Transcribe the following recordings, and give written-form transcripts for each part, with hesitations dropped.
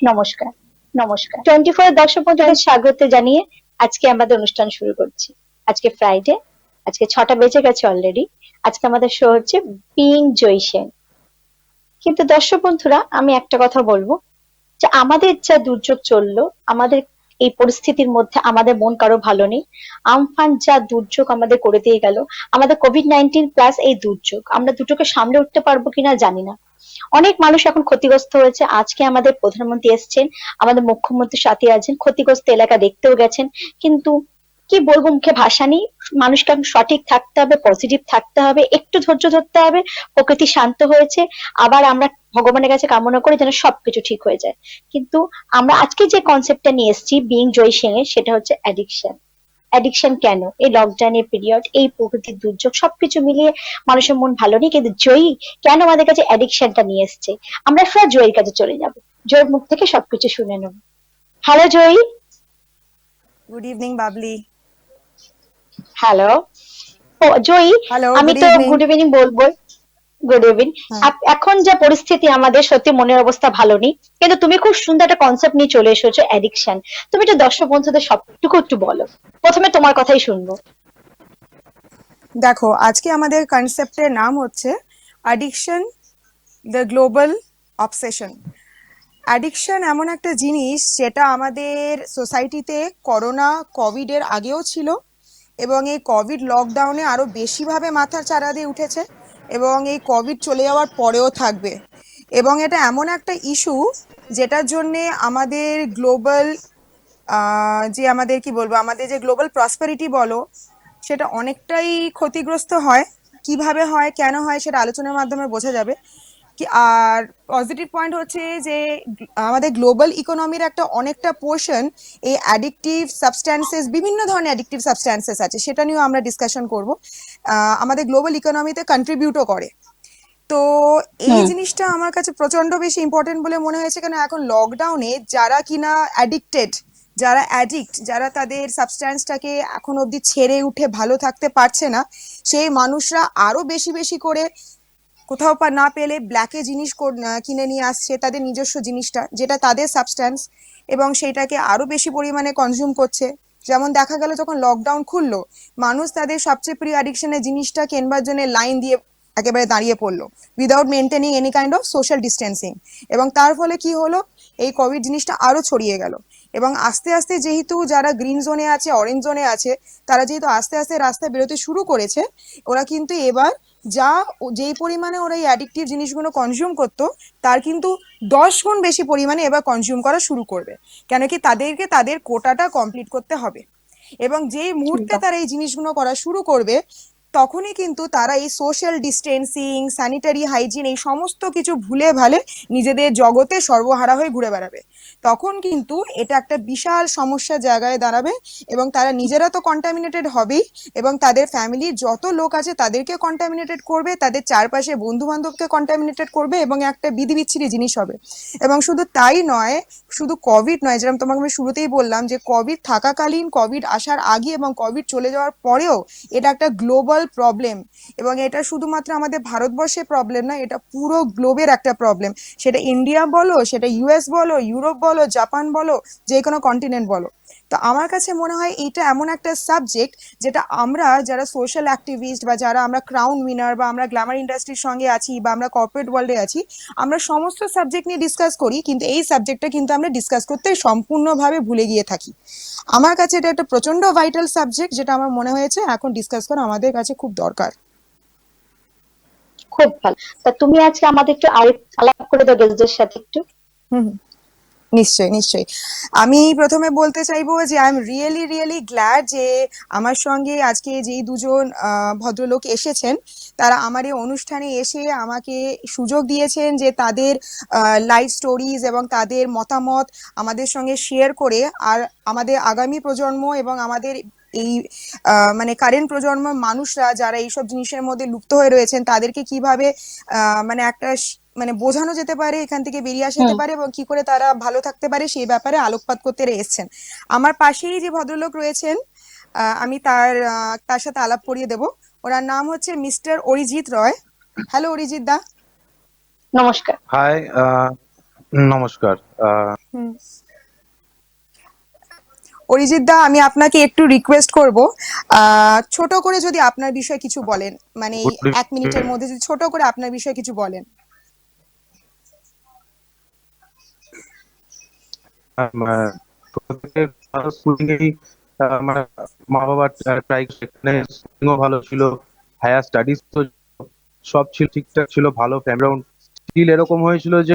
নমস্কার। নমস্কার 24 এর দর্শক বন্ধুদের স্বাগত জানিয়ে আজকে আমাদের অনুষ্ঠান শুরু করছি। আজকে ফ্রাইডে, আজকে 6টা বেজে গেছে অলরেডি। আজকে আমাদের শো হচ্ছে বিইং জয়ী সেন। কিন্তু দর্শক বন্ধুরা, আমি একটা কথা বলবো যে আমাদের যা দুর্যোগ চললো, আমাদের এই পরিস্থিতির মধ্যে আমাদের মন কারো ভালো নেই। আমফান যা দুর্যোগ আমাদের করে দিয়ে গেল, আমাদের কোভিড-19 প্লাস এই দুর্যোগ, আমরা দুটোকে সামলে উঠতে পারবো কিনা জানি না। অনেক মানুষ এখন ক্ষতিগ্রস্ত হয়েছে। আজকে আমাদের প্রধানমন্ত্রী এসছেন, আমাদের মুখ্যমন্ত্রী সাথে আছেন, ক্ষতিগ্রস্ত এলাকা দেখতেও গেছেন। কিন্তু কি বলবো, মুখে ভাষা নেই। মানুষকে এখন সঠিক থাকতে হবে, পজিটিভ থাকতে হবে, একটু ধৈর্য ধরতে হবে। প্রকৃতি শান্ত হয়েছে। আবার আমরা ভগবানের কাছে কামনা করি যেন সবকিছু ঠিক হয়ে যায়। কিন্তু আমরা আজকে যে কনসেপ্টটা নিয়ে এসেছি বিইং জয়ী সিং এর, সেটা হচ্ছে অ্যাডিকশন। অ্যাডিকশন কেন? এই লকডাউনের পিরিয়ড, এই প্রকৃতির দুর্যোগ সবকিছু মিলিয়ে মানুষের মন ভালো নেই। কিন্তু জয়ী কেন আমাদের কাছে অ্যাডিকশনটা নিয়ে এসছে? আমরা সব জয়ীর কাছে চলে যাব, জয়ীর মুখ থেকে সবকিছু শুনে নেব। হ্যালো জয়ী। Good evening, Babli. হ্যালো। ও জয়ী, Hello, আমি good তো evening. গুড ইভিনিং বলবো। Good evening. এখন যা পরিস্থিতি, আমাদের সত্যি মনের অবস্থা ভালো নেই। কিন্তু তুমি খুব সুন্দর একটা কনসেপ্ট নিয়ে চলে এসেছো, অ্যাডিকশন। তুমি একটু দর্শক বন্ধুদের সবটুকু একটু বলো। প্রথমে তোমার কথাই শুনবো। দেখো, আজকে আমাদের কনসেপ্টের নাম হচ্ছে addiction, the global obsession. Addiction এমন একটা জিনিস যেটা আমাদের সোসাইটিতে করোনা কোভিডের আগেও ছিল, এবং এই কোভিড লকডাউনে আরো বেশিভাবে মাথা চাড়া দিয়ে উঠেছে, এবং এই কোভিড চলে যাওয়ার পরেও থাকবে। এবং এটা এমন একটা ইস্যু যেটার জন্যে আমাদের গ্লোবাল যে আমাদের কি বলবো, আমাদের যে গ্লোবাল প্রসপারিটি বলো, সেটা অনেকটাই ক্ষতিগ্রস্ত হয়। কিভাবে হয়, কেন হয়, সেটা আলোচনার মাধ্যমে বোঝা যাবে। কি আর পজিটিভ পয়েন্ট হচ্ছে যে আমাদের গ্লোবাল ইকোনমির একটা অনেকটা পোর্শন এই অ্যাডিকটিভ সাবস্ট্যান্সেস, বিভিন্ন ধরনের অ্যাডিকটিভ সাবস্ট্যান্সেস আছে, সেটা নিয়েও আমরা ডিসকাশন করব। আমাদের গ্লোবাল ইকোনমিতে কন্ট্রিবিউটও করে। তো এই হুম। জিনিসটা আমার কাছে প্রচন্ড বেশি ইম্পর্টেন্ট বলে মনে হয়েছে, কেন এখন লকডাউনে যারা কিনা অ্যাডিক্টেড, যারা অ্যাডিক্ট, যারা তাদের সাবস্ট্যান্সটাকে এখন অবধি ছেড়ে উঠে ভালো থাকতে পারছে না, সেই মানুষরা আরো বেশি বেশি করে কোথাও না পেলে ব্ল্যাকে জিনিস কিনে নিয়ে আসছে, তাদের নিজস্ব জিনিসটা যেটা তাদের সাবস্ট্যান্স, এবং সেইটাকে আরো বেশি পরিমাণে কনজিউম করছে। যেমন দেখা গেল যখন লকডাউন খুললো, মানুষ তাদের সবচেয়ে প্রিয় অ্যাডিকশনের জিনিসটা কেনবার জন্য লাইন দিয়ে একেবারে দাঁড়িয়ে পড়লো, without maintaining any kind of social distancing. এবং তার ফলে কি হলো, এই কোভিড জিনিসটা আরো ছড়িয়ে গেল। এবং আস্তে আস্তে যেহেতু যারা গ্রিন জোনে আছে, অরেঞ্জ জোনে আছে, তারা যেহেতু আস্তে আস্তে রাস্তায় বেরোতে শুরু করেছে, ওরা কিন্তু এবার যা যেই পরিমাণে ওরা এই অ্যাডিকটিভ জিনিসগুলো কনজিউম করতো, তার কিন্তু 10 গুণ বেশি পরিমাণে এবার কনজিউম করা শুরু করবে। কেন কি, তাদেরকে তাদের কোটাটা কমপ্লিট করতে হবে। এবং যেই মুহূর্তে একদম। তারা এই জিনিসগুলো করা শুরু করবে, তখনই কিন্তু তারা এই সোশ্যাল ডিস্টেন্সিং, স্যানিটারি হাইজিন, এই সমস্ত কিছু ভুলে ভালে নিজেদের জগতে সর্বহারা হয়ে ঘুরে বেড়াবে। তখন কিন্তু এটা একটা বিশাল সমস্যার জায়গায় দাঁড়াবে, এবং তারা নিজেরা তো কন্টামিনেটেড হবেই, এবং তাদের ফ্যামিলির যত লোক আছে তাদেরকে কন্টামিনেটেড করবে, তাদের চারপাশে বন্ধু বান্ধবকে কন্টামিনেটেড করবে, এবং একটা বিধিবিচ্ছিরি জিনিস হবে। এবং শুধু তাই নয়, শুধু কোভিড নয়, যেরকম তোমাকে আমি শুরুতেই বললাম যে কোভিড থাকাকালীন, কোভিড আসার আগে এবং কোভিড চলে যাওয়ার পরেও এটা একটা গ্লোবাল প্রবলেম। এবং এটা শুধুমাত্র আমাদের ভারতবর্ষের প্রবলেম না, এটা পুরো গ্লোবের একটা প্রবলেম। সেটা ইন্ডিয়া বলো, সেটা ইউএস বলো, ইউরোপ বলো, জাপান বলো, যে কোনো কন্টিনেন্ট বলো। তো আমার কাছে মনে হয় এইটা এমন একটা সাবজেক্ট যেটা আমরা যারা সোশ্যাল অ্যাক্টিভিস্ট, বা যারা আমরা ক্রাউন উইনার, বা আমরা গ্ল্যামার ইন্ডাস্ট্রির সঙ্গে আছি, বা আমরা কর্পোরেট ওয়ার্ল্ডে আছি, আমরা সমস্ত সাবজেক্ট নিয়ে ডিসকাস করি, কিন্তু এই সাবজেক্টটা কিন্তু আমরা ডিসকাস করতে সম্পূর্ণভাবে ভুলে গিয়ে থাকি। আমার কাছে এটা একটা প্রচন্ড ভাইটাল সাবজেক্ট, যেটা আমার মনে হয়েছে এখন ডিসকাস করা আমাদের কাছে খুব দরকার। খুব ভালো। তা তুমি আজকে আমাদের একটু আলাপ করে দাও গেস্টদের সাথে একটু। হুম, নিশ্চয়ই নিশ্চয়ই। আমি প্রথমে বলতে চাইবো যে I am really really glad যে আমার সঙ্গে আজকে যেই দুজন ভদ্রলোক এসেছেন, তারা আমার এই অনুষ্ঠানে এসে আমাকে সুযোগ দিয়েছেন যে তাদের লাইফ স্টোরিজ এবং তাদের মতামত আমাদের সঙ্গে শেয়ার করে, আর আমাদের আগামী প্রজন্ম এবং আমাদের এই মানে কারেন্ট প্রজন্মের মানুষরা যারা এইসব জিনিসের মধ্যে লুপ্ত হয়ে রয়েছেন, তাদেরকে কিভাবে মানে একটা মানে বোঝানো যেতে পারে, এখান থেকে বেরিয়ে আসা যেতে পারে, এবং কি করে তারা ভালো থাকতে পারে, সেই ব্যাপারে আলোকপাত করতে এসেছেন। আমার পাশেই যে ভদ্রলোক রয়েছেন, আমি তার সাথে আলাপ করিয়ে দেব। ওনার নাম হচ্ছে মিস্টার অরিজিৎ রয়। হ্যালো অরিজিৎ দা। নমস্কার। হাই, নমস্কার। হুম। অরিজিৎ দা, আমি আপনাকে একটু রিকোয়েস্ট করব, ছোট করে যদি আপনার বিষয়ে কিছু বলেন, মানে এই গুড 1 মিনিটের মধ্যে যদি ছোট করে আপনার বিষয়ে কিছু বলেন। প্রত্যেকের ভালো স্কুলিংয়েই মানে মা বাবা ট্রাই সেখানে স্কুলিংও ভালো ছিল, হায়ার স্টাডিজ তো সব ছিল ঠিকঠাক ছিল, ভালো ব্যাকগ্রাউন্ড। স্টিল এরকম হয়েছিল যে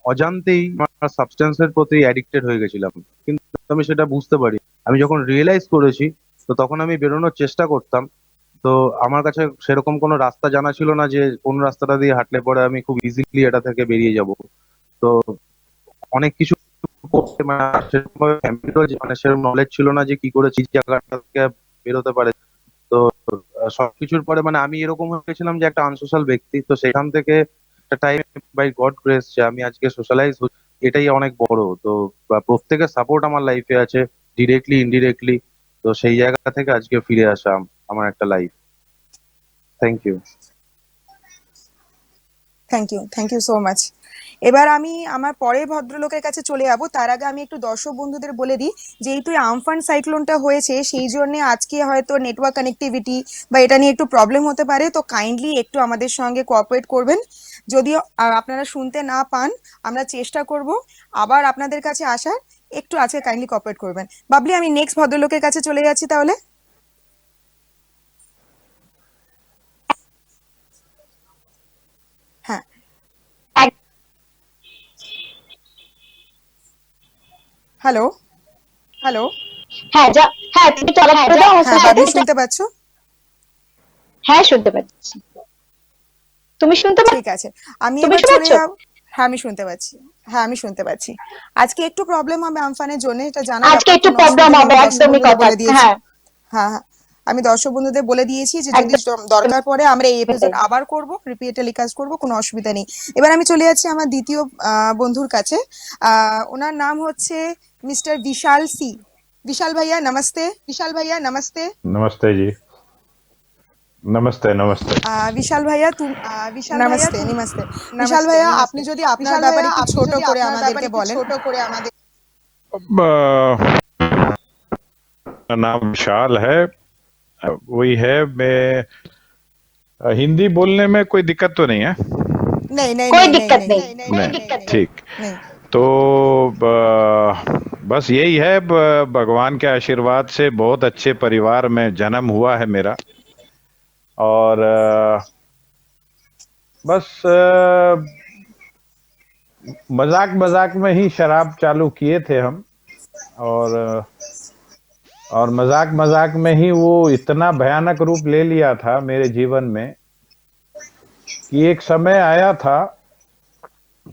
অজান্তেই আমার সাবস্টেন্সের প্রতি অ্যাডিক্টেড হয়ে গেছিলাম, কিন্তু আমি সেটা বুঝতে পারি। আমি যখন রিয়েলাইজ করেছি, তো তখন আমি বেরোনোর চেষ্টা করতাম। তো আমার কাছে সেরকম কোনো রাস্তা জানা ছিল না যে কোন রাস্তাটা দিয়ে হাঁটলে পরে আমি খুব ইজিলি এটা থেকে বেরিয়ে যাব। তো অনেক কিছু করতে মানে সেরকম ফ্যামিলিরও মানে সেরকম নলেজ ছিল না যে কি করে এই জায়গাটা থেকে বেরোতে পারে। তো সবকিছুর পরে মানে আমি এরকম হয়ে গেছিলাম যে একটা আনসোশ্যাল ব্যক্তি। তো সেখান থেকে একটা টাইম বাই গড গ্রেস যে আমি আজকে সোশ্যালাইজ হচ্ছি, এটাই অনেক বড়। তো প্রত্যেকের সাপোর্ট আমার লাইফে আছে, ডিরেক্টলি ইনডিরেক্টলি। তো সেই জায়গা থেকে আজকে ফিরে আসা আমার একটা life. Thank you. Thank you so much. এবার আমি আমার পরের ভদ্রলোকের কাছে চলে যাব, তার আগে আমি একটু দর্শক বন্ধুদের বলে দিই, যেহেতু এই আমফান সাইক্লোনটা হয়েছে সেই জন্য আজকে হয়তো নেটওয়ার্ক কানেক্টিভিটি বা এটা নিয়ে একটু প্রবলেম হতে পারে, তো কাইন্ডলি একটু আমাদের সঙ্গে কোঅপারেট করবেন। যদিও আপনারা শুনতে না পান, আমরা চেষ্টা করব আবার আপনাদের কাছে আসার, একটু আজকে কাইন্ডলি কোঅপারেট করবেন। বাবলি, আমি নেক্সট ভদ্রলোকের কাছে চলে যাচ্ছি তাহলে। হ্যাঁ, হ্যালো হ্যালো। হ্যাঁ হ্যাঁ, তুমি তো আলাপ করে দাও আমার হ্যাঁ সাথে। বাবলি, শুনতে পাচ্ছ? হ্যাঁ, শুনতে পাচ্ছি। তুমি শুনতে ঠিক আছে, আমি তুমি এবার শুনতে চলে পাচ্ছ? যাব। হ্যাঁ আমি শুনতে পাচ্ছি। হ্যাঁ আমি শুনতে পাচ্ছি। আজকে একটু প্রবলেম হবে আমফানের জন্য, এটা জানা আজকে ব্যাপার, একটু কোনো প্রবলেম অসুবিধা নেই, হবে, আমি দর্শক একদমই বন্ধুদের কথা। বলে দিয়েছি। হ্যাঁ, হ্যাঁ হ্যাঁ, আমি দর্শক বন্ধুদের বলে দিয়েছি যে যদি একদম দরকার পড়ে আমরা এই এপিসোড তাই। আবার করব, রিপিট টেলিকাস্ট করব, কোনো অসুবিধা নেই। এবার আমি চলে যাচ্ছি আমার দ্বিতীয় বন্ধুর কাছে। ওনার নাম হচ্ছে মিস্টার বিশাল সি। विशाल भैया नमस्ते। नमस्ते जी। नमस्ते नमस्ते। विशाल भैया तुम नमस्ते नमस्ते। विशाल भैया আপনি যদি আপনার ব্যাপারে একটু ছোট করে আমাদেরকে বলেন। मेरा नाम विशाल है। वही है, मैं हिंदी बोलने में कोई दिक्कत तो नहीं है? नहीं नहीं कोई नहीं नहीं दिक्कत नहीं नहीं। नहीं, ठीक। नहीं। तो बस यही है, भगवान के आशीर्वाद से बहुत अच्छे परिवार में जन्म हुआ है मेरा। और बस मजाक मजाक में ही शराब चालू किए थे हम। और मजाक मजाक में ही वो इतना भयानक रूप ले लिया था मेरे जीवन में कि एक समय आया था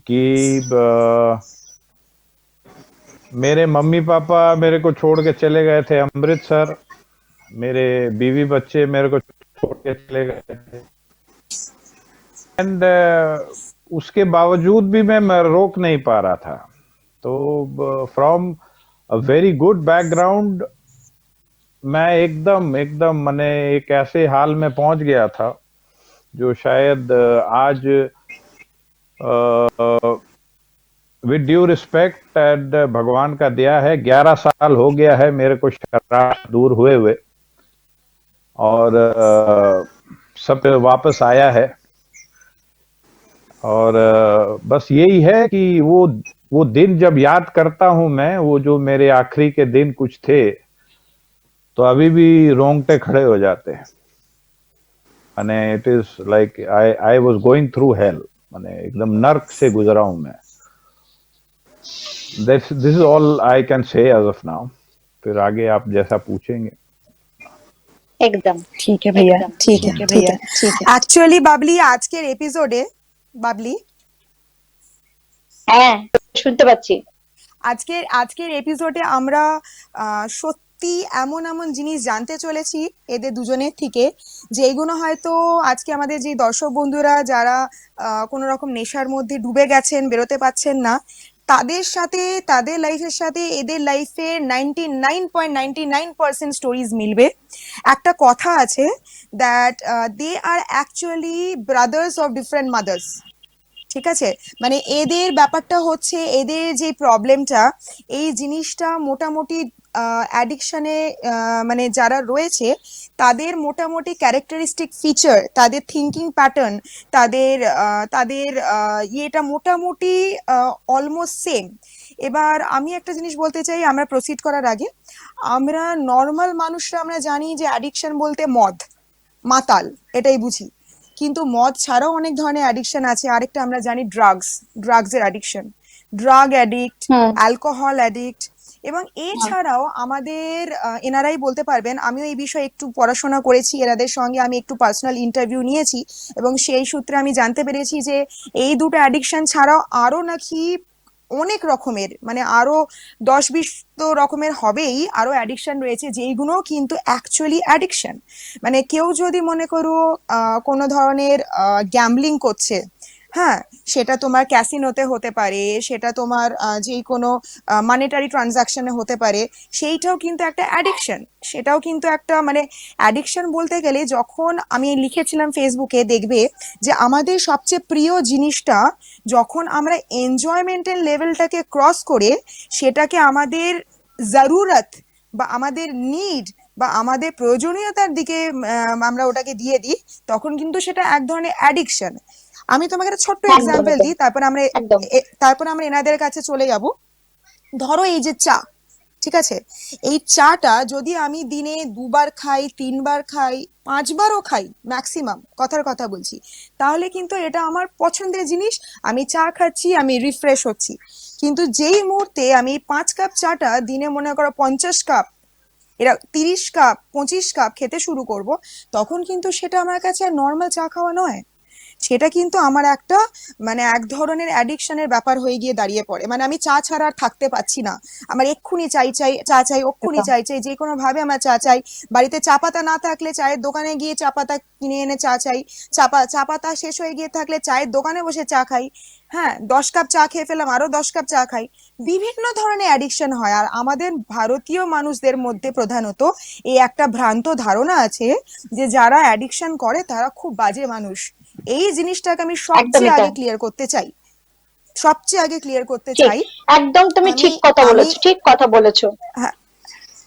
कि मेरे मम्मी पापा मेरे को छोड़ के चले गए थे अमृतसर। मेरे बीवी बच्चे मेरे को छोड़ के चले गए थे। एंड उसके बावजूद भी मैं रोक नहीं पा रहा था। तो from a very good background मैं एकदम एकदम मैंने एक ऐसे हाल में पहुंच गया था जो शायद आज विद ड्यू रिस्पेक्ट एंड भगवान का दया है 11 साल हो गया है मेरे को शराब दूर हुए हुए। और सब वापस आया है। और बस यही है कि वो दिन जब याद करता हूं मैं, वो जो मेरे आखिरी के दिन कुछ थे, तो अभी भी रोंगटे खड़े हो जाते हैं। मैंने it is like I was going through hell, मैंने एकदम नर्क से गुजरा हूं मैं। This is all I can say as of now. फिर आगे आप जैसा पूछेंगे। একদম ঠিক আছে भैया, ঠিক है भैया, ठीक है। অ্যাকচুয়ালি বাবলি, আজকের এপিসোডে বাবলি, হ্যাঁ, শুনতে পাচ্ছি। আজকের এপিসোডে আমরা সত্যি এমন এমন জিনিস জানতে চলেছি এদের দুজনের থেকে, যে এগুলো হয়তো আজকে আমাদের যে দর্শক বন্ধুরা যারা কোনো রকম নেশার মধ্যে ডুবে গেছেন, বেরোতে পারছেন না, তাদের সাথে, তাদের লাইফের সাথে এদের লাইফে 99.99% স্টোরিজ মিলবে। একটা কথা আছে that they are actually brothers of different mothers, ঠিক আছে, মানে এদের ব্যাপারটা হচ্ছে, এদের যে প্রবলেমটা, এই জিনিসটা মোটামুটি অ্যাডিকশনে মানে যারা রয়েছে তাদের মোটামুটি ক্যারেক্টারিস্টিক ফিচার, তাদের থিঙ্কিং প্যাটার্ন, তাদের ইয়েটা মোটামুটি অলমোস্ট সেম। এবার আমি একটা জিনিস বলতে চাই আমরা প্রসিড করার আগে, আমরা নর্মাল মানুষরা আমরা জানি যে অ্যাডিকশন বলতে মদ, মাতাল, এটাই বুঝি। কিন্তু মদ ছাড়াও অনেক ধরনের অ্যাডিকশন আছে। আরেকটা আমরা জানি ড্রাগসের অ্যাডিকশন, ড্রাগ অ্যাডিক্ট, হুম অ্যালকোহল অ্যাডিক্ট। এবং এছাড়াও আমাদের এনারাই বলতে পারবেন, আমিও এই বিষয়ে একটু পড়াশোনা করেছি, এনাদের সঙ্গে আমি একটু পার্সোনাল ইন্টারভিউ নিয়েছি, এবং সেই সূত্রে আমি জানতে পেরেছি যে এই দুটো অ্যাডিকশন ছাড়াও আরো নাকি অনেক রকমের, মানে আরো 10-20 তো রকমের হবেই, আরো অ্যাডিকশন রয়েছে যেইগুলো কিন্তু অ্যাকচুয়ালি অ্যাডিকশন। মানে কেউ যদি মনে করো কোনো ধরনের গ্যাম্বলিং করছে, হ্যাঁ, সেটা তোমার ক্যাসিনোতে হতে পারে, সেটা তোমার যে কোনো মানিটারি ট্রানজাকশনে হতে পারে, সেইটাও কিন্তু একটা অ্যাডিকশন। সেটাও কিন্তু একটা মানে অ্যাডিকশন বলতে গেলে, যখন আমি লিখেছিলাম ফেসবুকে, দেখবে যে আমাদের সবচেয়ে প্রিয় জিনিসটা যখন আমরা এনজয়মেন্টের লেভেলটাকে ক্রস করে সেটাকে আমাদের জরুরত বা আমাদের নিড বা আমাদের প্রয়োজনীয়তার দিকে আমরা ওটাকে দিয়ে দিই, তখন কিন্তু সেটা এক ধরনের অ্যাডিকশন। আমি তোমাকে একটা ছোট্ট একদম এক্সাম্পল একদম দিই, একদম তারপর আমরা এনাদের কাছে চলে যাব। ধরো এই যে চা, ঠিক আছে, এই চাটা যদি আমি দিনে 2বার খাই, 3বার খাই, 5বারও খাই ম্যাক্সিমাম, কথার কথা বলছি, তাহলে কিন্তু এটা আমার পছন্দের জিনিস, আমি চা খাচ্ছি, আমি রিফ্রেশ হচ্ছি। কিন্তু যেই মুহূর্তে আমি 5 কাপ চাটা দিনে মনে করো 50 কাপ, এরা 30 কাপ 25 কাপ খেতে শুরু করব, তখন কিন্তু সেটা আমার কাছে আর নর্মাল চা খাওয়া নয়, সেটা কিন্তু আমার একটা মানে এক ধরনের অ্যাডিকশনের ব্যাপার হয়ে গিয়ে দাঁড়িয়ে পড়ে। মানে আমি চা ছাড়া আর থাকতে পারছি না, আমার এক্ষুনি চা চাই, অক্ষুনি একদম চাই, যে কোনো ভাবে আমার চা চাই। বাড়িতে চা পাতা না থাকলে চায়ের দোকানে গিয়ে চা পাতা কিনে এনে চা চাই, চা পাতা শেষ হয়ে গিয়ে থাকলে চায়ের দোকানে বসে চা খাই, হ্যাঁ, 10 কাপ চা খেয়ে ফেলাম, আরো 10 কাপ চা খাই। বিভিন্ন ধরনের অ্যাডিকশন হয়। আর আমাদের ভারতীয় মানুষদের মধ্যে প্রধানত এই একটা ভ্রান্ত ধারণা আছে যে যারা অ্যাডিকশন করে তারা খুব বাজে মানুষ। এই জিনিসটাকে আমি একদমই তাই, সবচেয়ে আগে ক্লিয়ার করতে ঠিক, চাই। একদম তুমি আমি ঠিক কথা আমি বলেছো, ঠিক কথা বলেছো। হ্যাঁ,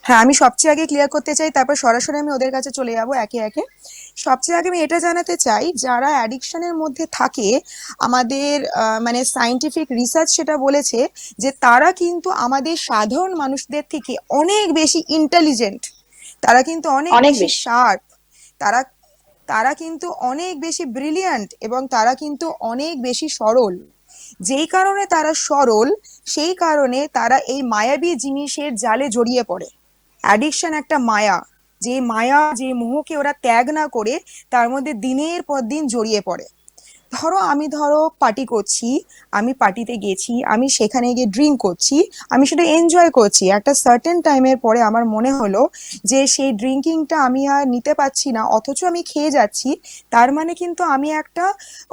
হ্যাঁ, আমি সবচেয়ে আগে ক্লিয়ার করতে চাই, তারপর সরাসরি আমি ওদের কাছে চলে যাব একে একে। সবচেয়ে আগে আমি এটা জানাতে চাই, যারা অ্যাডিকশনের মধ্যে থাকে, আমাদের মানে সায়েন্টিফিক রিসার্চ সেটা বলেছে যে তারা কিন্তু আমাদের সাধারণ মানুষদের থেকে অনেক বেশি ইন্টেলিজেন্ট, তারা কিন্তু অনেক অনেক বেশি বেশি, শার্প, তারা তারা কিন্তু অনেক বেশি ব্রিলিয়ান্ট, এবং তারা কিন্তু অনেক বেশি সরল। যেই কারণে তারা সরল, সেই কারণে তারা এই মায়াবী জিনিসের জালে জড়িয়ে পড়ে। অ্যাডিকশন একটা মায়া, যে মোহকে ওরা ত্যাগ না করে তার মধ্যে দিনের পর দিন জড়িয়ে পড়ে। ধরো পার্টি করছি, আমি পার্টিতে গেছি, আমি সেখানে গিয়ে ড্রিঙ্ক করছি, আমি সেটা এনজয় করছি, একটা সার্টেন টাইমের পরে আমার মনে হলো যে সেই ড্রিঙ্কিংটা আমি আর নিতে পারছি না, অথচ আমি খেয়ে যাচ্ছি। তার মানে কিন্তু আমি একটা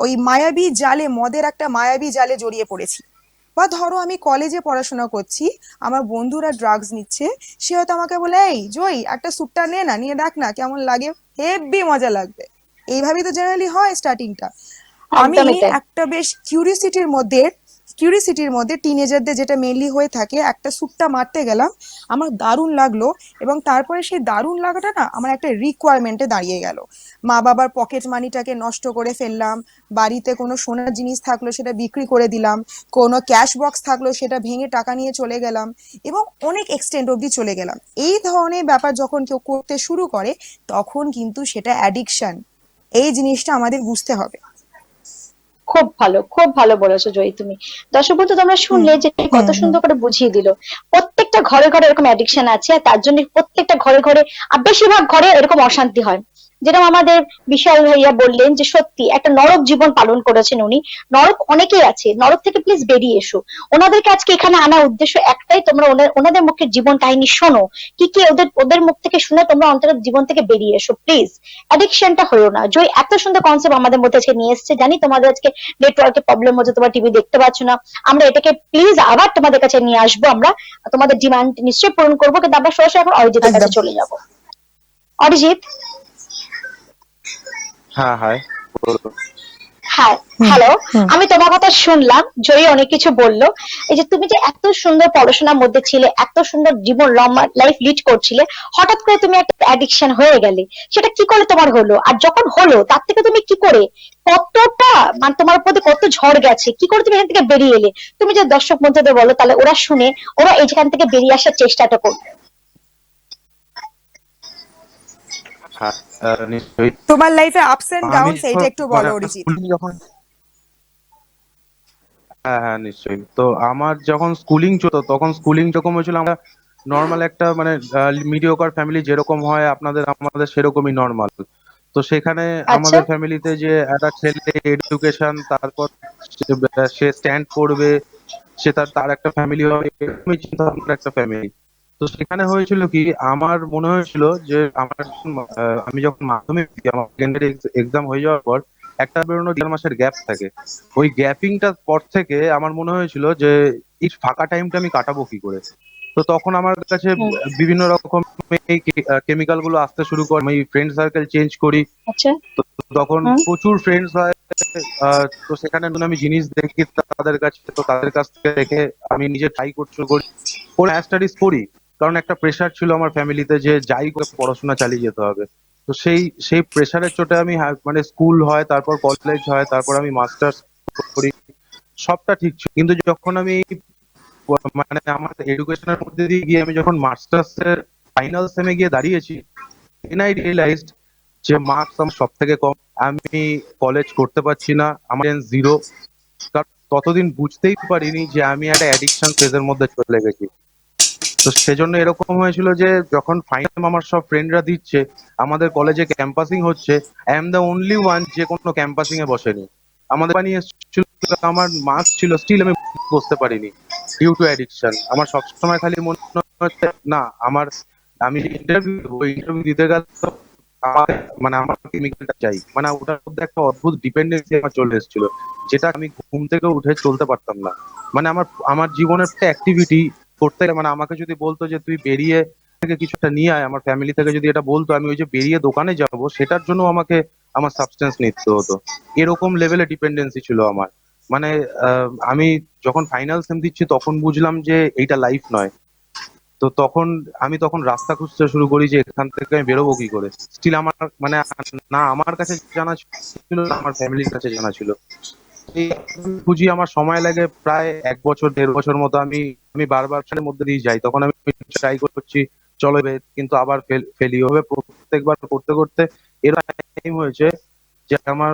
ওই মায়াবী জালে, মদের একটা মায়াবী জালে জড়িয়ে পড়েছি। বা ধরো আমি কলেজে পড়াশোনা করছি, আমার বন্ধুরা ড্রাগস নিচ্ছে, সে হয়তো আমাকে বলে, এই জয়ী একটা স্যুটটা নে না, নিয়ে দেখ না কেমন লাগে, হেব্বি মজা লাগবে। এইভাবেই তো জেনারেলি হয় স্টার্টিংটা। আমি একদমই তাই। একটা বেশ কিউরিসিটির মধ্যে টিনেজারদের যেটা মেনলি হয়ে থাকে, একটা সুট্টা মারতে গেলাম, আমার দারুণ লাগলো, এবং তারপরে সেই দারুণ লাগাটা না আমার একটা রিকোয়ারমেন্টে দাঁড়িয়ে গেল। মা বাবার পকেট মানিটাকে নষ্ট করে ফেললাম, বাড়িতে কোনো সোনার জিনিস থাকলো সেটা বিক্রি করে দিলাম, কোনো ক্যাশ বক্স থাকলো সেটা ভেঙে টাকা নিয়ে চলে গেলাম, এবং অনেক এক্সটেন্ড অবধি চলে গেলাম। এই ধরনের ব্যাপার যখন কেউ করতে শুরু করে, তখন কিন্তু সেটা অ্যাডিকশন। এই জিনিসটা আমাদের বুঝতে হবে। খুব ভালো, খুব ভালো বলেছো জয়ী তুমি। দর্শক বন্ধু, তোমরা হুম, শুনলে যে হুম, কত হুম, সুন্দর করে বুঝিয়ে দিল। প্রত্যেকটা ঘরে ঘরে এরকম অ্যাডিকশন আছে, আর তার জন্য প্রত্যেকটা ঘরে ঘরে আর বেশিরভাগ ঘরে এরকম অশান্তি হয়। যেরকম আমাদের বিশাল ভাইয়া বললেন যে সত্যি একটা নরক জীবন পালন করেছেন উনি। নরক অনেকেই আছে, নরক থেকে প্লিজ বেরিয়ে এসো। ওনাদেরকে আজকে এখানে আনার উদ্দেশ্য একটাই, তোমরা ওনাদের মুখের জীবন কাহিনী শোনো, কি কি ওদের ওদের মুখ থেকে শুনে তোমরা অন্তত জীবন থেকে বেরিয়ে এসো প্লিজ। অ্যাডিকশনটা হয়েও না। জয় এত সুন্দর কনসেপ্ট আমাদের মধ্যে আজকে নিয়ে এসেছে। জানি তোমাদের আজকে নেটওয়ার্কের প্রবলেম হচ্ছে, তোমার টিভি দেখতে পাচ্ছ না, আমরা এটাকে প্লিজ আবার তোমাদের কাছে নিয়ে আসবো। আমরা তোমাদের ডিমান্ড নিশ্চয়ই পূরণ করবো, কিন্তু আমরা সরাসরি এখন অরিজিতের কাছে একদম। চলে যাব। অরিজিৎ, হ্যাঁ, হাই, বলো। হ্যাঁ, হুম, হ্যালো। হুম। আমি তোমার কথা শুনলাম, জয়ী অনেক কিছু বললো। এই যে তুমি যে এত সুন্দর পড়াশোনার মধ্যে ছিলে, এত সুন্দর জীবন লাইফ লিড করছিলে, হঠাৎ করে তুমি একটা অ্যাডিকশন হয়ে গেলে, সেটা কি করে তোমার হলো? আর যখন হলো তার থেকে তুমি কি করে, কতটা মানে তোমার প্রতি কত ঝড় গেছে, কি করে তুমি এখান থেকে বেরিয়ে এলে? তুমি যে দর্শক বন্ধুদের বলো, তাহলে ওরা শুনে ওরা এইখান থেকে বেরিয়ে আসার চেষ্টাটা করবে। হ্যাঁ, নিশ্চয়ই। তোমার লাইফে আপস এন্ড আমি ডাউনস এইটা যখন একটু মানে বলো অরিজিৎ। স্কুলিং যখন হ্যাঁ হ্যাঁ নিশ্চয়ই। তো আমার যখন স্কুলিং চলতো তখন স্কুলিং যখন হয়েছিল, আমরা নর্মাল একটা মানে মিডিওকার ফ্যামিলি যেরকম হয় আপনাদের আমাদের সেরকমই নর্মাল। তো সেখানে আচ্ছা। আমাদের ফ্যামিলিতে যে একটা ছেলে এডুকেশন, তারপর সে স্ট্যান্ড করবে, সে তার তার একটা ফ্যামিলি হবে, এরকমই চিন্তা ভাবনার একটা ফ্যামিলি। তো সেখানে হয়েছিল কি, আমার মনে হয়েছিল যে আমি যখন মাধ্যমিক দিই, আমার সেকেন্ডারি এক্সাম হয়ে যাওয়ার পর একটা বেরোনো 1.5 মাসের গ্যাপ থাকে। ওই গ্যাপিংটার পর থেকে আমার মনে হয়েছিল যে এই ফাঁকা টাইমটা আমি কাটাবো কি করে। তো তখন আমার কাছে হুম। বিভিন্ন রকম এই কেমিক্যাল গুলো আসতে শুরু করে, আমি ফ্রেন্ড সার্কেল চেঞ্জ করি। আচ্ছা। তো তখন হুম। প্রচুর ফ্রেন্ডস হয়। তো সেখানে নতুন আমি জিনিস দেখি তাদের কাছে, তো তাদের কাছ থেকে দেখে আমি নিজে ট্রাই করতে করি, করে স্টাডিজ করি। কারণ একটা প্রেশার ছিল আমার ফ্যামিলিতে যে যাই করে পড়াশোনা চালিয়ে যেতে হবে। তো সেই সেই প্রেশারের চোটে আমি মানে স্কুল হয়, তারপর কলেজ হয়, তারপর আমি মাস্টার্স করি, সবটা ঠিক ছিল। কিন্তু যখন আমি মানে আমার এডুকেশনের মধ্যে দিয়ে গিয়ে আমি যখন মাস্টার্স এর ফাইনাল সেমে গিয়ে দাঁড়িয়েছি, দেন আই রিয়েলাইজড যে মার্কস আমার সব থেকে কম, আমি কলেজ করতে পারছি না, আমার জিরো। কারণ ততদিন বুঝতেই পারিনি যে আমি একটা অ্যাডিকশন ফেজের মধ্যে চলে গেছি। তো সেজন্য এরকম হয়েছিল যে যখন ফাইনাল আমার সব ফ্রেন্ডরা দিচ্ছে, আমাদের কলেজে ক্যাম্পাসিং হচ্ছে, I am the only one যে কোনো ক্যাম্পাসিং এ বসেনি। আমাদের বানিয়ে এসেছিল, আমার মার্কস ছিল, স্টিল আমি বসতে পারিনি ডিউ টু অ্যাডিকশন। আমার সবসময় খালি মনে হচ্ছে না আমার, আমি ইন্টারভিউ দেবো, ইন্টারভিউ দিতে গেলে তো আমাকে মানে আমার কেমিক্যালটা চাই, মানে ওটার মধ্যে একটা অদ্ভুত ডিপেন্ডেন্সি আমার চলে এসেছিল, যেটা আমি ঘুম থেকে উঠে চলতে পারতাম না। মানে আমার আমার জীবনের একটা অ্যাক্টিভিটি করতে গেলে, মানে আমাকে যদি বলতো যে তুই বেরিয়ে থেকে কিছু একটা নিয়ে আয়, আমার ফ্যামিলি থেকে যদি এটা বলতো, আমি ওই যে বেরিয়ে দোকানে যাব সেটার জন্য আমাকে আমার সাবস্টেন্স নিতে হতো। এরকম লেভেলে ডিপেন্ডেন্সি ছিল আমার। মানে আমি যখন ফাইনাল সেম দিচ্ছি তখন বুঝলাম যে এইটা লাইফ নয়। তো তখন রাস্তা খুঁজতে শুরু করি যে এখান থেকে আমি বেরোবো কি করে। স্টিল আমার মানে না আমার কাছে জানা ছিল, না আমার ফ্যামিলির কাছে জানা ছিল। এই খুঁজি আমার সময় লাগে প্রায় 1 বছর 1.5 বছর মতো। আমি আমি বারবার এর মধ্যে দিয়ে যাই, তখন আমি ট্রাই করছি চলো এবার, কিন্তু আবার ফেলি হবে প্রত্যেকবার করতে করতে। এর টাইম হয়েছে যে আমার